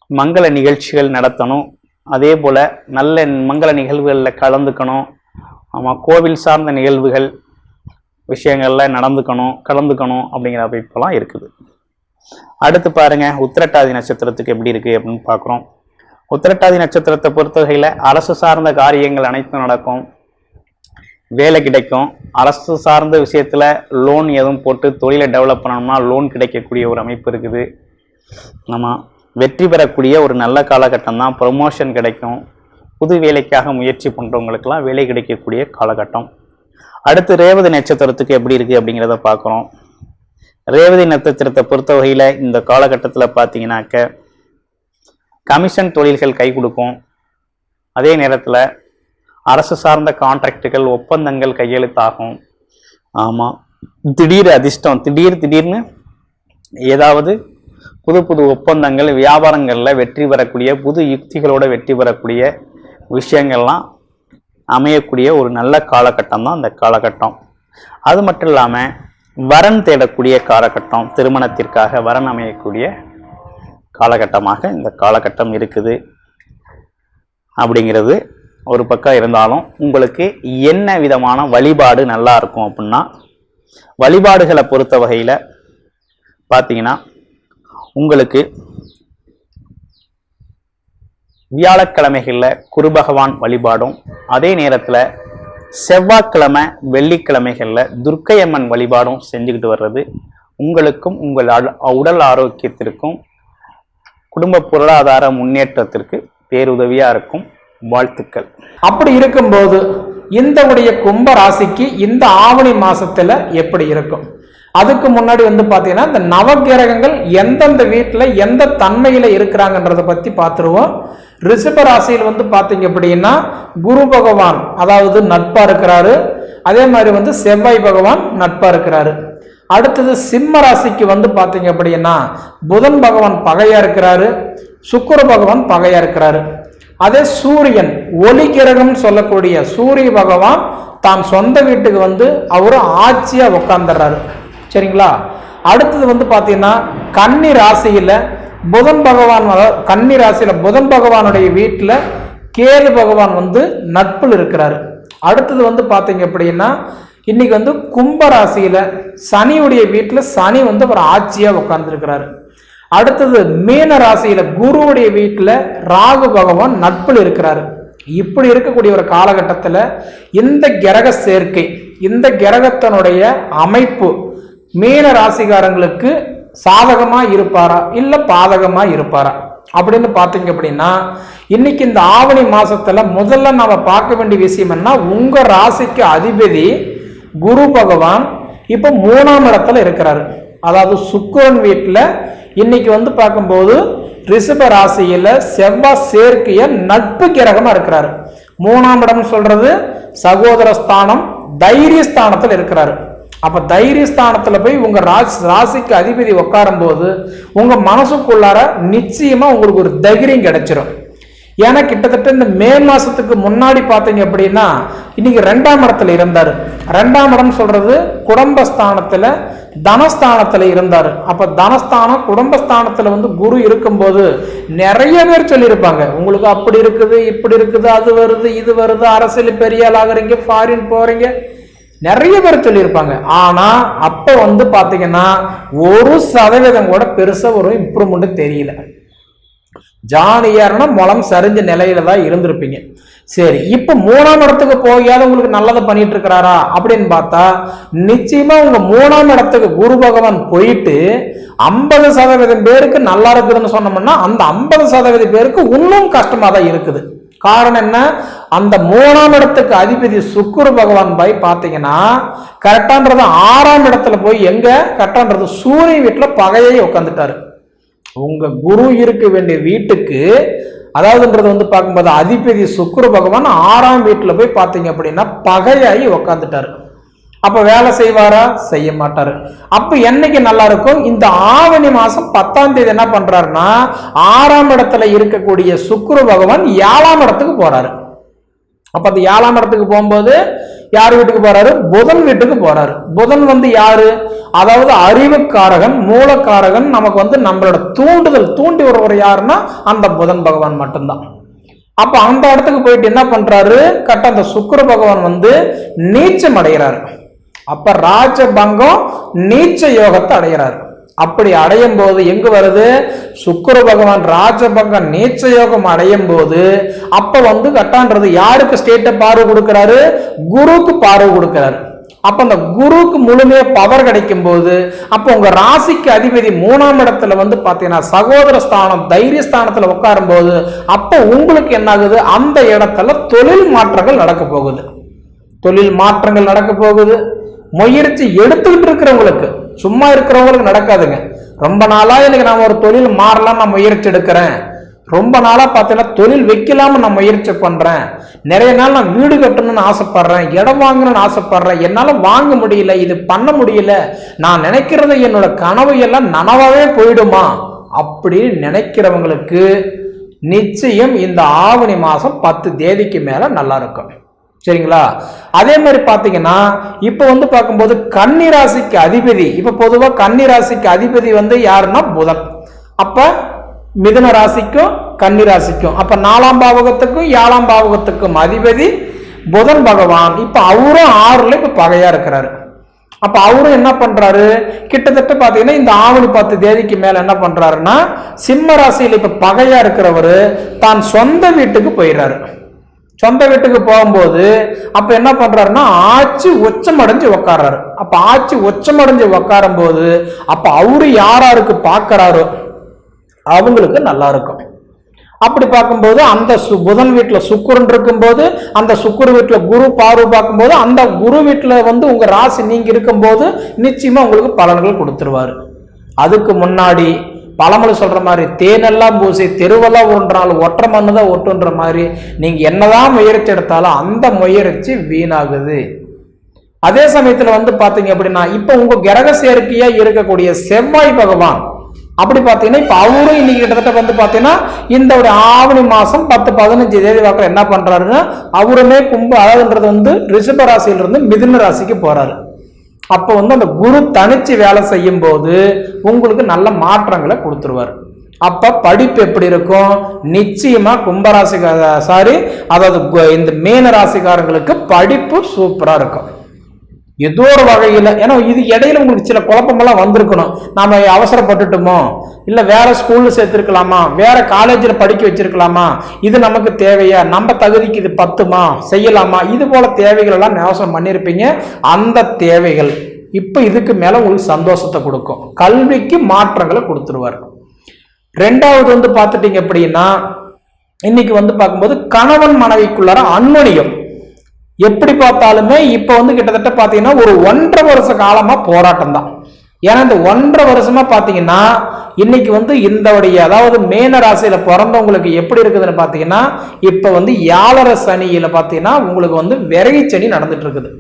மங்கள நிகழ்ச்சிகள் நடத்தணும். அதே போல் நல்ல மங்கள நிகழ்வுகளில் கலந்துக்கணும். ஆமாம், கோவில் சார்ந்த நிகழ்வுகள் விஷயங்களில் கலந்துக்கணும் அப்படிங்கிற அமைப்பெல்லாம் இருக்குது. அடுத்து பாருங்க, உத்திரட்டாதி நட்சத்திரத்துக்கு எப்படி இருக்கு அப்படின்னு பார்க்குறோம். உத்திரட்டாதி நட்சத்திரத்தை பொறுத்த வகையில் அரசு சார்ந்த காரியங்கள் அனைத்தும் நடக்கும், வேலை கிடைக்கும். அரசு சார்ந்த விஷயத்தில் லோன் எதுவும் போட்டு தொழிலை டெவலப் பண்ணணும்னா லோன் கிடைக்கக்கூடிய ஒரு அமைப்பு இருக்குது. நம்ம வெற்றி பெறக்கூடிய ஒரு நல்ல காலகட்டம் தான். ப்ரொமோஷன் கிடைக்கும். புது வேலைக்காக முயற்சி பண்ணுறவங்களுக்கெல்லாம் வேலை கிடைக்கக்கூடிய காலகட்டம். அடுத்து ரேவதி நட்சத்திரத்துக்கு எப்படி இருக்குது அப்படிங்கிறத பார்க்குறோம். ரேவதி நட்சத்திரத்தை பொறுத்த வகையில் இந்த காலகட்டத்தில் பார்த்தீங்கன்னாக்க கமிஷன் தொழில்கள் கை கொடுக்கும். அதே நேரத்தில் அரசு சார்ந்த கான்ட்ராக்டுகள், ஒப்பந்தங்கள் கையெழுத்தாகும். ஆமாம், திடீர் அதிர்ஷ்டம், திடீர்னு ஏதாவது புது புது ஒப்பந்தங்கள், வியாபாரங்களில் வெற்றி பெறக்கூடிய, புது யுக்திகளோட வெற்றி பெறக்கூடிய விஷயங்கள்லாம் அமையக்கூடிய ஒரு நல்ல காலகட்டம் தான் இந்த காலகட்டம். அது மட்டும் இல்லாமல் வரன் தேடக்கூடிய காலகட்டம், திருமணத்திற்காக வரன் அமையக்கூடிய காலகட்டமாக இந்த காலகட்டம் இருக்குது. அப்படிங்கிறது ஒரு பக்கம் இருந்தாலும் உங்களுக்கு என்ன விதமான வழிபாடு நல்லா இருக்கும் அப்படின்னா, வழிபாடுகளை பொறுத்த வகையில் பார்த்தீங்கன்னா உங்களுக்கு வியாழக்கிழமைகளில் குரு பகவான் வழிபாடும், அதே நேரத்தில் செவ்வாய்க்கிழமை வெள்ளிக்கிழமைகளில் துர்க்கையம்மன் வழிபாடும் செஞ்சுக்கிட்டு வர்றது உங்களுக்கும் உங்கள் உடல் ஆரோக்கியத்திற்கும் குடும்ப பொருளாதார முன்னேற்றத்திற்கு பேருதவியாக இருக்கும். வாழ்த்துக்கள். அப்படி இருக்கும்போது இந்த உடைய கும்ப ராசிக்கு இந்த ஆவணி மாசத்துல எப்படி இருக்கும்? அதுக்கு முன்னாடி பாத்தீங்கன்னா இந்த நவகிரகங்கள் எந்தெந்த வீட்டுல எந்த தன்மையில இருக்கிறாங்கன்றத பத்தி பார்த்துருவோம். ரிஷப ராசியில் பாத்தீங்க அப்படின்னா குரு பகவான் அதாவது நட்பா இருக்கிறாரு. அதே மாதிரி செவ்வாய் பகவான் நட்பா இருக்கிறாரு. அடுத்தது சிம்ம ராசிக்கு பாத்தீங்க அப்படின்னா புதன் பகவான் பகையா இருக்கிறாரு, சுக்கிர பகவான் பகையா இருக்கிறாரு. அதே சூரியன் ஒளி கிரகம் சொல்லக்கூடிய சூரிய பகவான் தான் சொந்த வீட்டுக்கு அவரு ஆட்சியா உட்கார்ந்துடுறாரு. சரிங்களா? அடுத்தது பாத்தீங்கன்னா கன்னி ராசியில புதன் பகவான், கன்னி ராசியில புதன் பகவானுடைய வீட்டுல கேது பகவான் நட்புல இருக்கிறாரு. அடுத்தது பாத்தீங்க அப்படின்னா இன்னைக்கு கும்ப ராசியில சனியுடைய வீட்டுல சனி அவர் ஆட்சியா உட்கார்ந்து இருக்கிறாரு. அடுத்தது மீன ராசியில குருவுடைய வீட்டுல ராகு பகவான் நட்பில் இருக்கிறாரு. இப்படி இருக்கக்கூடிய ஒரு காலகட்டத்தில் இந்த கிரக சேர்க்கை, இந்த கிரகத்தினுடைய அமைப்பு மீன ராசிகாரங்களுக்கு சாதகமா இருப்பாரா இல்ல பாதகமா இருப்பாரா அப்படின்னு பாத்தீங்க அப்படின்னா, இன்னைக்கு இந்த ஆவணி மாசத்துல முதல்ல நாம பார்க்க வேண்டிய விஷயம் என்ன, உங்க ராசிக்கு அதிபதி குரு பகவான் இப்ப 3ஆம் இடத்துல இருக்கிறாரு. அதாவது சுக்கிரன் வீட்டுல இன்னைக்கு பார்க்கும்போது ரிஷப ராசியில செவ்வாய் சேர்க்கைய நட்பு கிரகமா இருக்கிறாரு. 3ஆம் இடம் சொல்றது சகோதர ஸ்தானம், தைரிய ஸ்தானத்துல இருக்கிறாரு. அப்ப தைரிய ஸ்தானத்துல போய் உங்க ராசிக்கு அதிபதி உட்காரும் போது உங்க மனசுக்குள்ளார நிச்சயமா உங்களுக்கு ஒரு தைரியம் கிடைச்சிடும். ஏன்னா கிட்டத்தட்ட இந்த மே மாசத்துக்கு முன்னாடி பாத்தீங்க அப்படின்னா இன்னைக்கு 2ஆம் இடத்துல இருந்தாரு. 2ஆம் இடம் சொல்றது குடும்பஸ்தானத்துல தனஸ்தானத்துல இருந்தாரு. அப்ப தனஸ்தானம் குடும்பஸ்தானத்துல குரு இருக்கும்போது நிறைய பேர் சொல்லியிருப்பாங்க, உங்களுக்கு அப்படி இருக்குது இப்படி இருக்குது, அது வருது இது வருது, அரசியல் பெரிய ஆள் ஆகுறீங்க, ஃபாரின் போறீங்க, நிறைய பேர் சொல்லியிருப்பாங்க. ஆனா அப்ப பாத்தீங்கன்னா 1% கூட பெருசா ஒரு இம்ப்ரூவ்மெண்ட் தெரியல. ஜானியர்னா முளம் சரிஞ்ச நிலையில தான் இருந்திருப்பீங்க. சரி, இப்ப 3ஆம் இடத்துக்கு போயாத உங்களுக்கு நல்லதை பண்ணிட்டு இருக்கிறாரா அப்படின்னு பார்த்தா நிச்சயமா உங்க 3ஆம் இடத்துக்கு குரு பகவான் போயிட்டு 50% பேருக்கு நல்லா இருக்குதுன்னு சொன்னோம்னா அந்த 50% பேருக்கு இன்னும் கஷ்டமா தான் இருக்குது. காரணம் என்ன, அந்த 3ஆம் இடத்துக்கு அதிபதி சுக்கிர பகவான் போய் பாத்தீங்கன்னா கரெக்டான்றது 6ஆம் இடத்துல போய் எங்க கரெக்டான்றது சூரிய வீட்டுல பகையை உட்காந்துட்டாரு. உங்க குரு இருக்க வேண்டிய வீட்டுக்கு அதாவதுன்றது பார்க்கும்போது அதிபதி சுக்கிர பகவான் 6ஆம் வீட்டுல போய் பாத்தீங்க அப்படின்னா பகையாகி உக்காந்துட்டாரு. அப்ப வேலை செய்வாரா? செய்ய மாட்டாரு. அப்ப என்னைக்கு நல்லா இருக்கும், இந்த ஆவணி மாசம் 10ஆம் தேதி என்ன பண்றாருன்னா 6ஆம் இடத்துல இருக்கக்கூடிய சுக்கிர பகவான் 7ஆம் இடத்துக்கு போறாரு. அப்ப அந்த 7ஆம் இடத்துக்கு போகும்போது யார் வீட்டுக்கு போறாரு? புதன் வீட்டுக்கு போறாரு. புதன் யாரு? அதாவது அறிவுக்காரகன், மூலக்காரகன். நமக்கு நம்மளோட தூண்டுதல் தூண்டி வருவர் யாருன்னா அந்த புதன் பகவான் மட்டும்தான். அப்ப அந்த இடத்துக்கு போயிட்டு என்ன பண்றாரு, கரெக்டா அந்த சுக்கிர பகவான் நீச்சம் அடைகிறாரு. அப்ப ராஜபங்கம் நீச்ச யோகத்தை அடைகிறாரு. அப்படி அடையும் போது எங்க வருது, சுக்கிர பகவான் ராஜபங்க நீச்ச யோகம் அடையும் போது அப்ப கட்டான்றது யாருக்கு ஸ்டேட்ட பார்வை கொடுக்கிறாரு? குருக்கு பார்வை கொடுக்கிறாரு. அப்ப அந்த குருக்கு முழுமையா பவர் கிடைக்கும் போது அப்ப உங்க ராசிக்கு அதிபதி 3ஆம் இடத்துல பாத்தீங்கன்னா சகோதர ஸ்தானம் தைரிய ஸ்தானத்துல உட்காரும் போது அப்ப உங்களுக்கு என்ன ஆகுது, அந்த இடத்துல தொழில் மாற்றங்கள் நடக்க போகுது. தொழில் மாற்றங்கள் நடக்க போகுது. முயற்சி எடுத்துக்கிட்டு இருக்கிறவங்களுக்கு, சும்மா இருக்கிறவங்களுக்கு நடக்காதுங்க. ரொம்ப நாளா எனக்கு நான் ஒரு தொழில் மாறலாம், நான் முயற்சி எடுக்கிறேன், ரொம்ப நாளா பார்த்தீங்கன்னா தொழில் வைக்கலாம நான் முயற்சி பண்றேன், நிறைய நாள் நான் வீடு கட்டணும்னு ஆசைப்படுறேன், இடம் வாங்கணும்னு ஆசைப்படுறேன், என்னால வாங்க முடியல, இது பண்ண முடியல, நான் நினைக்கிறது என்னோட கனவு எல்லாம் நனவாவே போயிடுமா அப்படின்னு நினைக்கிறவங்களுக்கு நிச்சயம் இந்த ஆவணி மாசம் 10 தேதிக்கு மேல நல்லா இருக்கும். சரிங்களா? அதே மாதிரி பாத்தீங்கன்னா இப்ப வந்து பார்க்கும்போது கன்னி ராசிக்கு அதிபதி, இப்ப பொதுவா கன்னி ராசிக்கு அதிபதி வந்து யாருன்னா புதன். அப்ப மிதுன ராசிக்கும் கன்னி ராசிக்கும், அப்ப 4ஆம் பாவகத்துக்கும் 7ஆம் பாவகத்துக்கும் அதிபதி புதன் பகவான். இப்ப அவரும் 6ல இப்ப பகையா இருக்கிறாரு. அப்ப அவரும் என்ன பண்றாரு, கிட்டத்தட்ட பாத்தீங்கன்னா இந்த ஆவணி 10 தேதிக்கு மேல என்ன பண்றாருன்னா சிம்ம ராசியில இப்ப பகையா இருக்கிறவரு தான் சொந்த வீட்டுக்கு போயிடுறாரு. சொந்த வீட்டுக்கு போகும்போது அப்ப என்ன பண்றாருன்னா ஆட்சி உச்சமடைஞ்சு உக்காடுறாரு. அப்ப ஆட்சி உச்சமடைஞ்சு உக்காரும் போது அப்ப அவரு யாராருக்கு பாக்குறாரோ அவங்களுக்கு நல்லா இருக்கும். அப்படி பார்க்கும்போது அந்த புதன் வீட்டுல சுக்கிரன் இருக்கும்போது, அந்த சுக்கிர வீட்டுல குரு பார்வை பார்க்கும்போது, அந்த குரு வீட்டுல வந்து உங்க ராசி நீங்க இருக்கும்போது நிச்சயமா உங்களுக்கு பலன்கள் கொடுத்துருவாரு. அதுக்கு முன்னாடி பழமொழி சொல்ற மாதிரி தேனெல்லாம் பூசி தெருவெல்லாம் ஒன்றாலும் ஒற்ற மண்ணுதான் ஒட்டுன்ற மாதிரி நீங்க என்னதான் முயற்சி எடுத்தாலும் அந்த முயற்சி வீணாகுது. அதே சமயத்துல வந்து பாத்தீங்க அப்படின்னா இப்ப உங்க கிரக சேர்க்கையா இருக்கக்கூடிய செவ்வாய் பகவான் அப்படி பாத்தீங்கன்னா இப்ப அவரும் இன்னைக்கு கிட்டத்தட்ட வந்து பாத்தீங்கன்னா இந்த ஒரு ஆவணி மாசம் 10-15 தேதி வாக்கில் என்ன பண்றாருன்னா அவருமே அதாவதுன்றது வந்து ரிஷப ராசியிலிருந்து மிதுன ராசிக்கு போறாரு. அப்ப வந்து அந்த குரு தனிச்சு வேலை செய்யும் போது உங்களுக்கு நல்ல மாற்றங்களை கொடுத்துருவார். அப்ப படிப்பு எப்படி இருக்கும், நிச்சயமா கும்பராசி அதாவது இந்த மீன ராசிக்காரங்களுக்கு படிப்பு சூப்பரா இருக்கும் ஏதோ ஒரு வகையில். ஏன்னா இது இடையில உங்களுக்கு சில குழப்பமெல்லாம் வந்திருக்கணும். நாம அவசரப்பட்டுட்டோமோ, இல்லை வேற ஸ்கூல்ல சேர்த்திருக்கலாமா, வேற காலேஜில் படிக்க வச்சிருக்கலாமா, இது நமக்கு தேவையா, நம்ம தகுதிக்கு இது பத்துமா, செய்யலாமா, இது போல தேவைகள் எல்லாம் யோசனை பண்ணியிருப்பீங்க. அந்த தேவைகள் இப்ப இதுக்கு மேல உங்களுக்கு சந்தோஷத்தை கொடுக்கும், கல்விக்கு மாற்றங்களை கொடுத்துருவார். ரெண்டாவது வந்து பார்த்துட்டீங்க அப்படின்னா இன்னைக்கு வந்து பார்க்கும்போது கணவன் மனைவிக்குள்ளார அன்வணியம் எப்படி பார்த்தாலுமே இப்ப வந்து கிட்டத்தட்ட பாத்தீங்கன்னா ஒரு 1.5 வருஷ காலமா போராட்டம் தான். ஏன்னா இந்த 1.5 வருஷமா பாத்தீங்கன்னா இன்னைக்கு வந்து இந்த அதாவது மேன ராசியில பிறந்தவங்களுக்கு எப்படி இருக்குதுன்னு பாத்தீங்கன்னா இப்ப வந்து 7.5 சனியில பாத்தீங்கன்னா உங்களுக்கு வந்து விரைவு சனி நடந்துட்டு இருக்குது.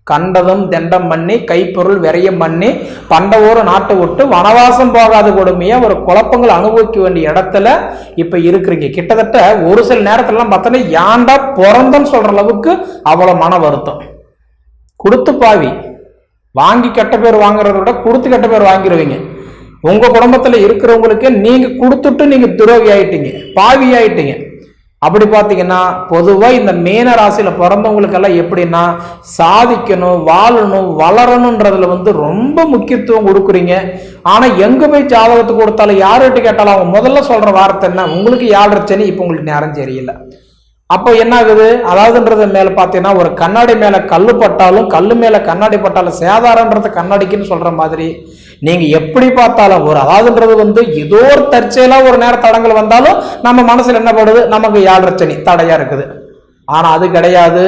கண்டதும் தெண்டம் பண்ணி கைப்பொருள் விரையம் பண்ணி பண்டவோரு நாட்டை விட்டு வனவாசம் போகாத கொடுமையா ஒரு குழப்பங்கள் அனுபவிக்க வேண்டிய இடத்துல இப்ப இருக்கிறீங்க. கிட்டத்தட்ட ஒரு சில நேரத்துலலாம் பார்த்தோன்னா ஏன்டா பிறந்தன்னு சொல்ற அளவுக்கு அவ்வளவு மன வருத்தம். கொடுத்து பாவி வாங்கி கெட்ட பேர் வாங்குறத விட கொடுத்து கெட்ட பேர் வாங்கிடுவீங்க. உங்க குடும்பத்துல இருக்கிறவங்களுக்கு நீங்க கொடுத்துட்டு நீங்க துரோகி ஆயிட்டீங்க, பாவி ஆயிட்டீங்க. அப்படி பார்த்தீங்கன்னா பொதுவாக இந்த மீன ராசியில பிறந்தவங்களுக்கெல்லாம் எப்படின்னா சாதிக்கணும், வாழணும், வளரணுன்றதுல வந்து ரொம்ப முக்கியத்துவம் கொடுக்குறீங்க. ஆனா எங்க போய் ஜாதகத்தை கொடுத்தாலும் யார்கிட்ட கேட்டாலும் அவங்க முதல்ல சொல்ற வார்த்தை என்ன, உங்களுக்கு 7.5 சனி, இப்போ உங்களுக்கு நேரம் சரியில்லை. அப்போ என்ன ஆகுது, அதாவதுன்றது மேல பாத்தீங்கன்னா ஒரு கண்ணாடி மேல கல்லு பட்டாலும் கல்லு மேல கண்ணாடி பட்டாலும் சேதாரன்றது கண்ணாடிக்குன்னு சொல்ற மாதிரி நீங்க எப்படி பார்த்தாலும் ஒரு அதாவதுன்றது வந்து ஏதோ ஒரு தற்செயலா ஒரு நேர தடங்கள் வந்தாலும் நம்ம மனசுல என்ன படுது, நமக்கு 7.5 சனி தடையா இருக்குது. ஆனா அது கிடையாது.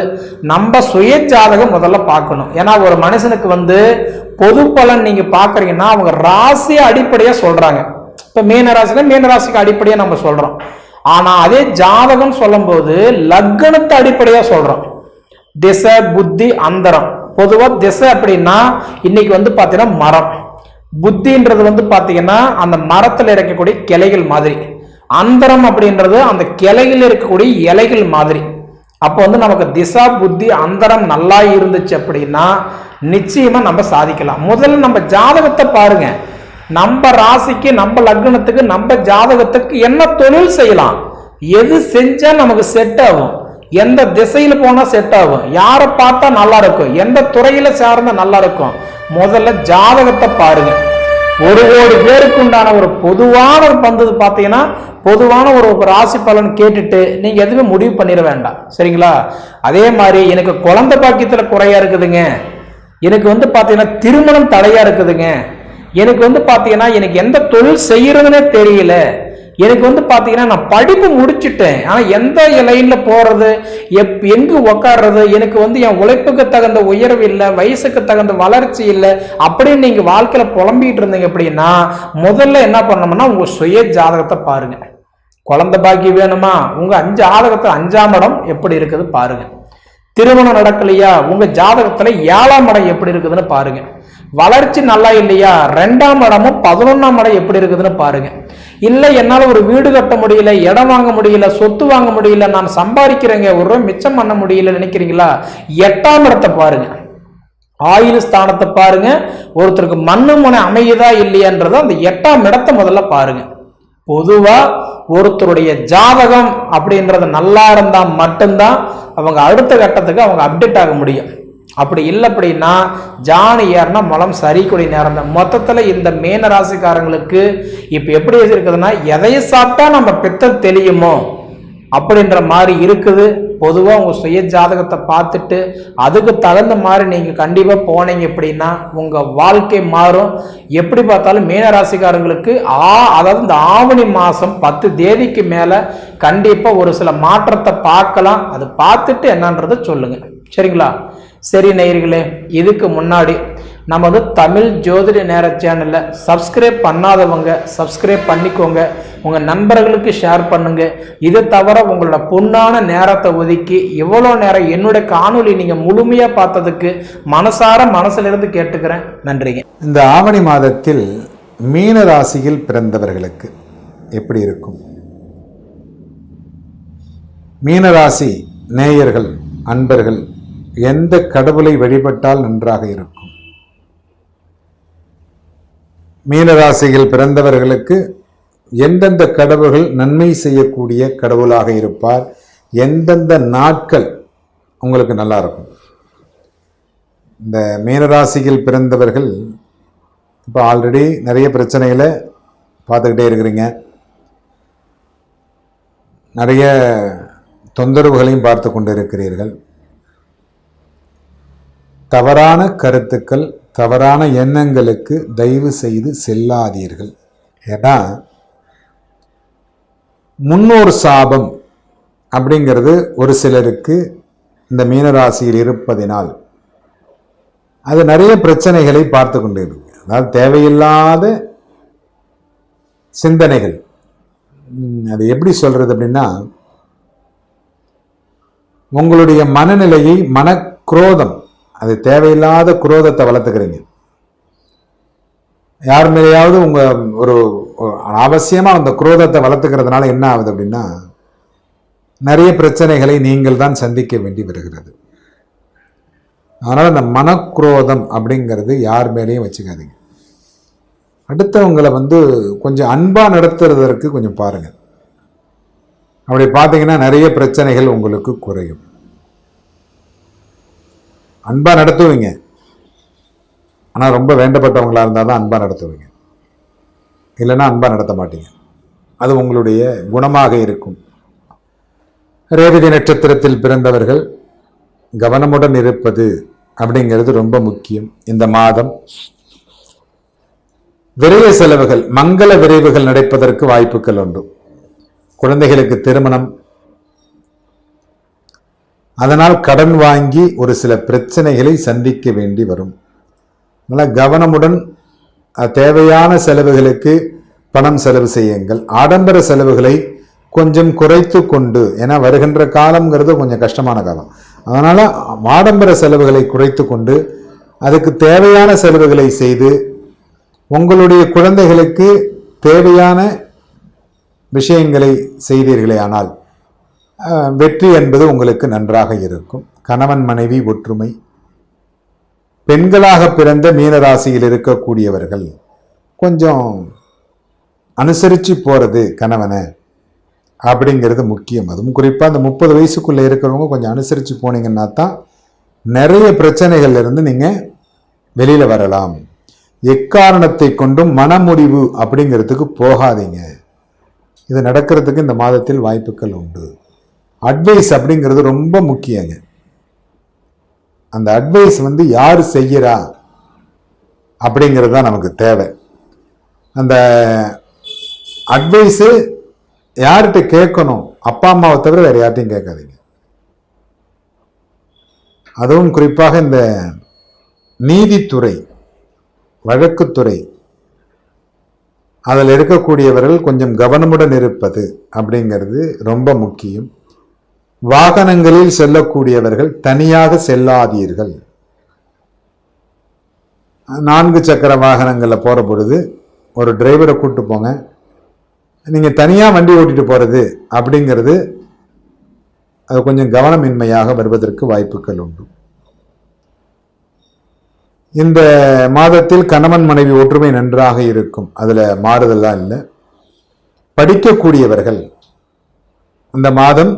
நம்ம சுய ஜாதகம் முதல்ல பார்க்கணும். ஏன்னா ஒரு மனுஷனுக்கு வந்து பொது பலன் நீங்க பாக்குறீங்கன்னா அவங்க ராசியை அடிப்படையா சொல்றாங்க. இப்ப மீன ராசிக்கு அடிப்படையா நம்ம சொல்றோம். ஆனா அதே ஜாதகம் சொல்லும் போது லக்னத்தை அடிப்படையா சொல்றோம். திசை, புத்தி, அந்தரம். பொதுவா திசை அப்படின்னா இன்னைக்கு வந்து பாத்தீங்கன்னா மரம், புத்தின்றது வந்து பாத்தீங்கன்னா அந்த மரத்துல இருக்கக்கூடிய கிளைகள் மாதிரி, அந்தரம் அப்படின்றது அந்த கிளைகள் இருக்கக்கூடிய இலைகள் மாதிரி. அப்போ வந்து நமக்கு திசா, புத்தி, அந்தரம் நல்லா இருந்துச்சு அப்படின்னா நிச்சயமா நம்ம சாதிக்கலாம். முதல்ல நம்ம ஜாதகத்தை பாருங்க. நம்ம ராசிக்கு, நம்ம லக்னத்துக்கு, நம்ம ஜாதகத்துக்கு என்ன தொழில் செய்யலாம், எது செஞ்சா நமக்கு செட் ஆகும், எந்த திசையில போனா செட் ஆகும், யாரை பார்த்தா நல்லா இருக்கும், எந்த துறையில சார்ந்த நல்லா இருக்கும், முதல்ல ஜாதகத்தை பாருங்க. 1 கோடி பேருக்கு உண்டான ஒரு பொதுவான ஒரு பந்து பார்த்தீங்கன்னா பொதுவான ஒரு ராசி பலன் கேட்டுட்டு நீங்க எதுவுமே முடிவு பண்ணிட வேண்டாம். சரிங்களா? அதே மாதிரி எனக்கு குழந்தை பாக்கியத்துல குறையா இருக்குதுங்க, எனக்கு வந்து பாத்தீங்கன்னா திருமணம் தடையா இருக்குதுங்க, எனக்கு வந்து பாத்தீங்கன்னா எனக்கு எந்த தொழில் செய்யறதுன்னே தெரியல, எனக்கு வந்து பாத்தீங்கன்னா நான் படிப்பு முடிச்சுட்டேன் ஆனா எந்த லைன்ல போறது, எங்கு உக்காடுறது, எனக்கு வந்து என் உழைப்புக்கு தகுந்த உயர்வு இல்லை, வயசுக்கு தகுந்த வளர்ச்சி இல்லை அப்படின்னு நீங்க வாழ்க்கையில புலம்பிட்டு இருந்தீங்க அப்படின்னா முதல்ல என்ன பண்ணணும்னா உங்க சுய ஜாதகத்தை பாருங்க. குழந்தை பாக்கி வேணுமா, உங்க 5 ஜாதகத்துல 5ஆம் இடம் எப்படி இருக்குது பாருங்க. திருமணம் நடக்கலையா, உங்க ஜாதகத்துல 7ஆம் இடம் எப்படி இருக்குதுன்னு பாருங்க. வளர்ச்சி நல்லா இல்லையா, 2ஆம் இடமும் 11ஆம் இடம் எப்படி இருக்குதுன்னு பாருங்க. இல்லை என்னால் ஒரு வீடு கட்ட முடியல, இடம் வாங்க முடியல, சொத்து வாங்க முடியல, நான் சம்பாதிக்கிறேங்க, ஒரு ரூபாய் மிச்சம் பண்ண முடியல நினைக்கிறீங்களா, 8ஆம் இடத்தை பாருங்க, ஆயுள் ஸ்தானத்தை பாருங்க. ஒருத்தருக்கு மண்ணு முனை அமையுதா இல்லையான்றத அந்த 8ஆம் இடத்தை முதல்ல பாருங்க. பொதுவா ஒருத்தருடைய ஜாதகம் அப்படின்றது நல்லா இருந்தா மட்டும்தான் அவங்க அடுத்த கட்டத்துக்கு அவங்க அப்டேட் ஆக முடியும். அப்படி இல்லை அப்படின்னா ஜானி ஏறுனா மலம் சரிக்கூடிய நேரம் தான். மொத்தத்தில் இந்த மீன ராசிக்காரங்களுக்கு இப்போ எப்படி இருக்குதுன்னா, எதையை சாப்பிட்டா நம்ம பித்தம் தெளியுமோ அப்படின்ற மாதிரி இருக்குது. பொதுவாக உங்கள் சுய ஜாதகத்தை பார்த்துட்டு அதுக்கு தகுந்த மாதிரி நீங்கள் கண்டிப்பாக போனீங்க அப்படின்னா உங்கள் வாழ்க்கை மாறும். எப்படி பார்த்தாலும் மீனராசிக்காரங்களுக்கு அதாவது இந்த ஆவணி மாதம் 10 தேதிக்கு மேலே கண்டிப்பாக ஒரு சில மாற்றத்தை பார்க்கலாம். அது பார்த்துட்டு என்னன்றதை சொல்லுங்கள், சரிங்களா? சரி நேயர்களே, இதுக்கு முன்னாடி நமது தமிழ் ஜோதிட நேர சேனலை சப்ஸ்கிரைப் பண்ணாதவங்க சப்ஸ்கிரைப் பண்ணிக்கோங்க, உங்கள் நண்பர்களுக்கு ஷேர் பண்ணுங்க. இதை தவிர உங்களோட பொன்னான நேரத்தை ஒதுக்கி இவ்வளோ நேரம் என்னுடைய காணொலி நீங்கள் முழுமையாக பார்த்ததுக்கு மனசிலிருந்து கேட்டுக்கிறேன். நன்றிங்க. இந்த ஆவணி மாதத்தில் மீன ராசியில் பிறந்தவர்களுக்கு எப்படி இருக்கும்? மீனராசி நேயர்கள் அன்பர்கள் எந்த கடவுளை வழிபட்டால் நன்றாக இருக்கும்? மீனராசியில் பிறந்தவர்களுக்கு எந்தெந்த கடவுள்கள் நன்மை செய்யக்கூடிய கடவுளாக இருப்பார்? எந்தெந்த நாட்கள் உங்களுக்கு நல்லா இருக்கும்? இந்த மீனராசியில் பிறந்தவர்கள் இப்போ ஆல்ரெடி நிறைய பிரச்சனைகளை பார்த்துக்கிட்டே இருக்கிறீங்க, நிறைய தொந்தரவுகளையும் பார்த்து கொண்டு இருக்கிறீர்கள். தவறான கருத்துக்கள், தவறான எண்ணங்களுக்கு தயவு செய்து செல்லாதீர்கள். ஏன்னா முன்னோர் சாபம் அப்படிங்கிறது ஒரு சிலருக்கு இந்த மீனராசியில் இருப்பதினால் அது நிறைய பிரச்சனைகளை பார்த்து கொண்டு இருக்கு. அதாவது தேவையில்லாத சிந்தனைகள். அது எப்படி சொல்றது அப்படின்னா, உங்களுடைய மனநிலையை மனக்குரோதம், அது தேவையில்லாத குரோதத்தை வளர்த்துக்கிறீங்க. யார் மேலேயாவது உங்க ஒரு அவசியமா அந்த குரோதத்தை வளர்த்துக்கிறதுனால என்ன ஆகுது அப்படின்னா, நிறைய பிரச்சனைகளை நீங்கள் தான் சந்திக்க வேண்டி வருகிறது. அதனால அந்த மனக்குரோதம் அப்படிங்கிறது யார் மேலேயும் வச்சுக்காதீங்க. அடுத்தவங்களை கொஞ்சம் அன்பா நடத்துறதற்கு கொஞ்சம் பாருங்க. அப்படி பார்த்தீங்கன்னா நிறைய பிரச்சனைகள் உங்களுக்கு குறையும். அன்பா நடத்துவீங்க, ஆனால் ரொம்ப வேண்டப்பட்டவங்களா இருந்தால் தான் அன்பா நடத்துவீங்க, இல்லைன்னா அன்பா நடத்த மாட்டீங்க. அது உங்களுடைய குணமாக இருக்கும். ரேவதி நட்சத்திரத்தில் பிறந்தவர்கள் கவனமுடன் இருப்பது அப்படிங்கிறது ரொம்ப முக்கியம். இந்த மாதம் விரைய செலவுகள், மங்கள விரைவுகள் நடப்பதற்கு வாய்ப்புகள் உண்டு. குழந்தைகளுக்கு திருமணம், அதனால் கடன் வாங்கி ஒரு சில பிரச்சனைகளை சந்திக்க வேண்டி வரும். அதனால் கவனமுடன் தேவையான செலவுகளுக்கு பணம் செலவு செய்யுங்கள். ஆடம்பர செலவுகளை கொஞ்சம் குறைத்து கொண்டு, ஏன்னா வருகின்ற காலம்ங்கிறது கொஞ்சம் கஷ்டமான காலம், அதனால் ஆடம்பர செலவுகளை குறைத்து கொண்டு அதுக்கு தேவையான செலவுகளை செய்து உங்களுடைய குழந்தைகளுக்கு தேவையான விஷயங்களை செய்தீர்களே ஆனால் வெற்றி என்பது உங்களுக்கு நன்றாக இருக்கும். கணவன் மனைவி ஒற்றுமை. பெண்களாக பிறந்த மீனராசியில் இருக்கக்கூடியவர்கள் கொஞ்சம் அனுசரித்து போகிறது கணவனை அப்படிங்கிறது முக்கியம். அதுவும் குறிப்பாக அந்த 30 வயசுக்குள்ளே இருக்கிறவங்க கொஞ்சம் அனுசரித்து போனீங்கன்னா தான் நிறைய பிரச்சனைகள் இருந்து நீங்கள் வெளியில் வரலாம். எக்காரணத்தை கொண்டும் மனமுடிவு அப்படிங்கிறதுக்கு போகாதீங்க. இது நடக்கிறதுக்கு இந்த மாதத்தில் வாய்ப்புகள் உண்டு. அட்வைஸ் அப்படிங்கிறது ரொம்ப முக்கியங்க. அந்த அட்வைஸ் யார் செய்கிறா அப்படிங்கிறது தான் நமக்கு தேவை. அந்த அட்வைஸு யார்கிட்ட கேட்கணும்? அப்பா அம்மாவை தவிர வேறு யார்ட்டையும் கேட்காதீங்க. அதுவும் குறிப்பாக இந்த நீதித்துறை, வழக்குத்துறை, அதில் இருக்கக்கூடியவர்கள் கொஞ்சம் கவனமுடன் இருப்பது அப்படிங்கிறது ரொம்ப முக்கியம். வாகனங்களில் செல்லக்கூடியவர்கள் தனியாக செல்லாதீர்கள். 4 சக்கர வாகனங்களில் போகிற பொழுது ஒரு டிரைவரை கூப்பிட்டு போங்க. நீங்கள் தனியாக வண்டி ஓட்டிட்டு போகிறது அப்படிங்கிறது அது கொஞ்சம் கவனமின்மையாக வருவதற்கு வாய்ப்புகள் உண்டு. இந்த மாதத்தில் கணவன் மனைவி ஒற்றுமை நன்றாக இருக்கும், அதில் மாறுதல்லாம் இல்லை. படிக்கக்கூடியவர்கள் இந்த மாதம்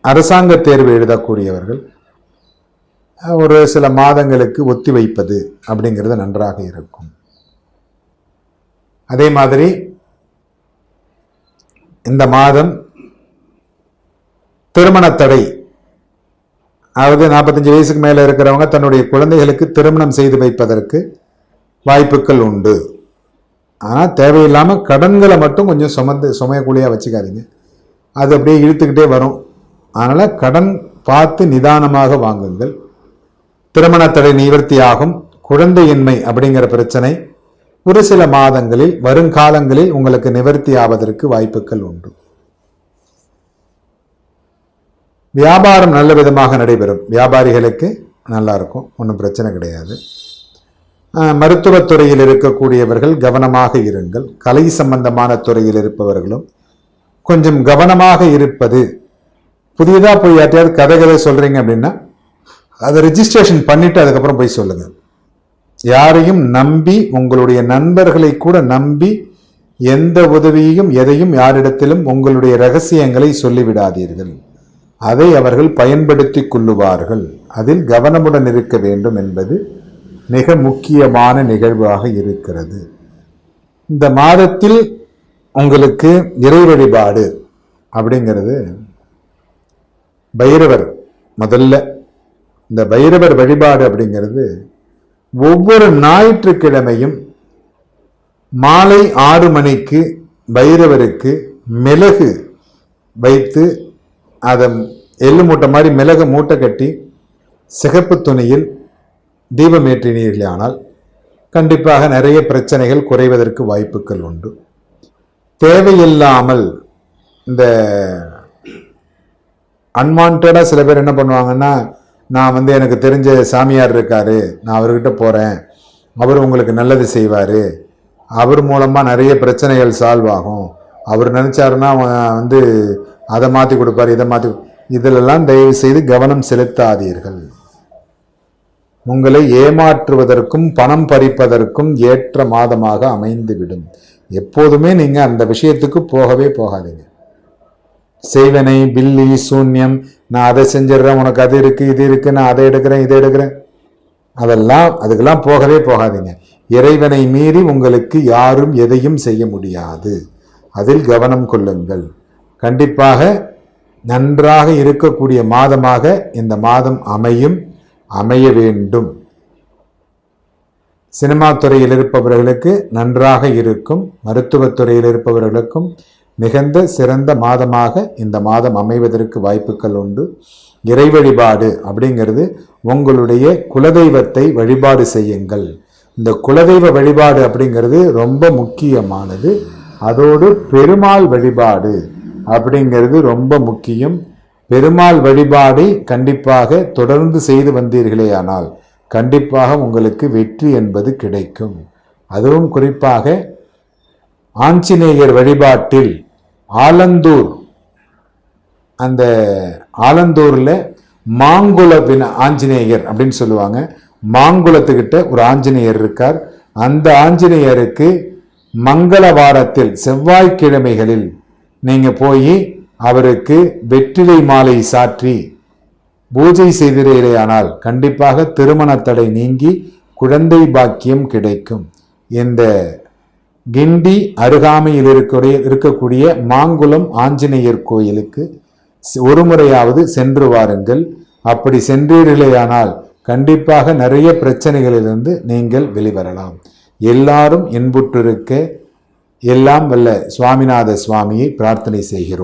அரசாங்க தேர்வு எழுதக்கூடியவர்கள் ஒரு சில மாதங்களுக்கு ஒத்தி வைப்பது அப்படிங்கிறது நன்றாக இருக்கும். அதே மாதிரி இந்த மாதம் திருமண தடை, அதாவது 45 வயசுக்கு மேலே இருக்கிறவங்க தன்னுடைய குழந்தைகளுக்கு திருமணம் செய்து வைப்பதற்கு வாய்ப்புகள் உண்டு. ஆனால் தேவையில்லாமல் கடன்களை மட்டும் கொஞ்சம் சுமையக்கூடியாக வச்சுக்காதீங்க, அது அப்படியே இழுத்துக்கிட்டே வரும். அதனால் கடன் பார்த்து நிதானமாக வாங்குங்கள். திருமண தடை நிவர்த்தியாகும். குழந்தையின்மை அப்படிங்கிற பிரச்சனை ஒரு சில மாதங்களில் வருங்காலங்களில் உங்களுக்கு நிவர்த்தி ஆவதற்கு வாய்ப்புகள் உண்டு. வியாபாரம் நல்ல விதமாக நடைபெறும். வியாபாரிகளுக்கு நல்லா இருக்கும், ஒன்றும் பிரச்சனை கிடையாது. மருத்துவத்துறையில் இருக்கக்கூடியவர்கள் கவனமாக இருங்கள். கலை சம்பந்தமான துறையில் இருப்பவர்களும் கொஞ்சம் கவனமாக இருப்பது. புதியதாக போய் யார்ட்டையாவது கதை சொல்கிறீங்க அப்படின்னா அதை ரெஜிஸ்ட்ரேஷன் பண்ணிவிட்டு அதுக்கப்புறம் போய் சொல்லுங்கள். யாரையும் நம்பி, உங்களுடைய நண்பர்களை கூட நம்பி எந்த உதவியையும் எதையும் யாரிடத்திலும் உங்களுடைய ரகசியங்களை சொல்லிவிடாதீர்கள். அதை அவர்கள் பயன்படுத்தி கொள்ளுவார்கள். அதில் கவனமுடன் இருக்க வேண்டும் என்பது மிக முக்கியமான நிகழ்வாக இருக்கிறது. இந்த மாதத்தில் உங்களுக்கு இறை வழிபாடு அப்படிங்கிறது பைரவர். முதல்ல இந்த பைரவர் வழிபாடு அப்படிங்கிறது ஒவ்வொரு ஞாயிற்றுக்கிழமையும் மாலை 6 மணிக்கு பைரவருக்கு மிளகு வைத்து அதை எள்ளு மூட்டை மாதிரி மிளகு மூட்டை கட்டி சிகப்பு துணியில் தீபம் ஏற்றினீர்களானால் கண்டிப்பாக நிறைய பிரச்சனைகள் குறைவதற்கு வாய்ப்புகள் உண்டு. தேவையில்லாமல் இந்த அன்வான்டாக சில பேர் என்ன பண்ணுவாங்கன்னா, நான் எனக்கு தெரிஞ்ச சாமியார் இருக்காரு, நான் அவர்கிட்ட போகிறேன், அவர் உங்களுக்கு நல்லது செய்வார், அவர் மூலமாக நிறைய பிரச்சனைகள் சால்வ் ஆகும், அவர் நினச்சாருன்னா அதை மாற்றி கொடுப்பார், இதை மாற்றி, இதிலெல்லாம் தயவு செய்து கவனம் செலுத்தாதீர்கள். உங்களை ஏமாற்றுவதற்கும் பணம் பறிப்பதற்கும் ஏற்ற மாதமாக அமைந்துவிடும். எப்போதுமே நீங்கள் அந்த விஷயத்துக்கு போகவே போகாதீங்க. செய்வனை, பில்லி, சூன்யம், நான் அதை செஞ்சிடறேன், உனக்கு அது இருக்குது இது இருக்குது, நான் அதை எடுக்கிறேன் இதை எடுக்கிறேன், அதுக்கெல்லாம் போகவே போகாதீங்க. இறைவனை மீறி உங்களுக்கு யாரும் எதையும் செய்ய முடியாது. அதில் கவனம் கொள்ளுங்கள். கண்டிப்பாக நன்றாக இருக்கக்கூடிய மாதமாக இந்த மாதம் அமைய வேண்டும். சினிமா துறையில் இருப்பவர்களுக்கு நன்றாக இருக்கும். மருத்துவத்துறையில் இருப்பவர்களுக்கும் மிகுந்த சிறந்த மாதமாக இந்த மாதம் அமைவதற்கு வாய்ப்புகள் உண்டு. இறை வழிபாடு அப்படிங்கிறது உங்களுடைய குலதெய்வத்தை வழிபாடு செய்யுங்கள். இந்த குலதெய்வ வழிபாடு அப்படிங்கிறது ரொம்ப முக்கியமானது. அதோடு பெருமாள் வழிபாடு அப்படிங்கிறது ரொம்ப முக்கியம். பெருமாள் வழிபாடை கண்டிப்பாக தொடர்ந்து செய்து வந்தீர்களே ஆனால் கண்டிப்பாக உங்களுக்கு வெற்றி என்பது கிடைக்கும். அதுவும் குறிப்பாக ஆஞ்சநேயர் வழிபாட்டில் அந்த ஆலந்தூரில் மாங்குள ஆஞ்சநேயர் அப்படின்னு சொல்லுவாங்க. மாங்குளத்துக்கிட்ட ஒரு ஆஞ்சநேயர் இருக்கார். அந்த ஆஞ்சநேயருக்கு மங்களவாரத்தில் செவ்வாய்க்கிழமைகளில் நீங்கள் போய் அவருக்கு வெற்றிலை மாலை சாற்றி பூஜை செய்தீர்களேயானால் கண்டிப்பாக திருமண தடை நீங்கி குழந்தை பாக்கியம் கிடைக்கும். இந்த கிண்டி அருகாமையில் இருக்கக்கூடிய மாங்குளம் ஆஞ்சநேயர் கோயிலுக்கு ஒரு முறையாவது சென்று வாருங்கள். அப்படி சென்றீர்களேயானால் கண்டிப்பாக நிறைய பிரச்சனைகளிலிருந்து நீங்கள் வெளிவரலாம். எல்லாரும் இன்புற்றிருக்க எல்லாம் வல்ல சுவாமிநாத சுவாமியை பிரார்த்தனை செய்கிறோம்.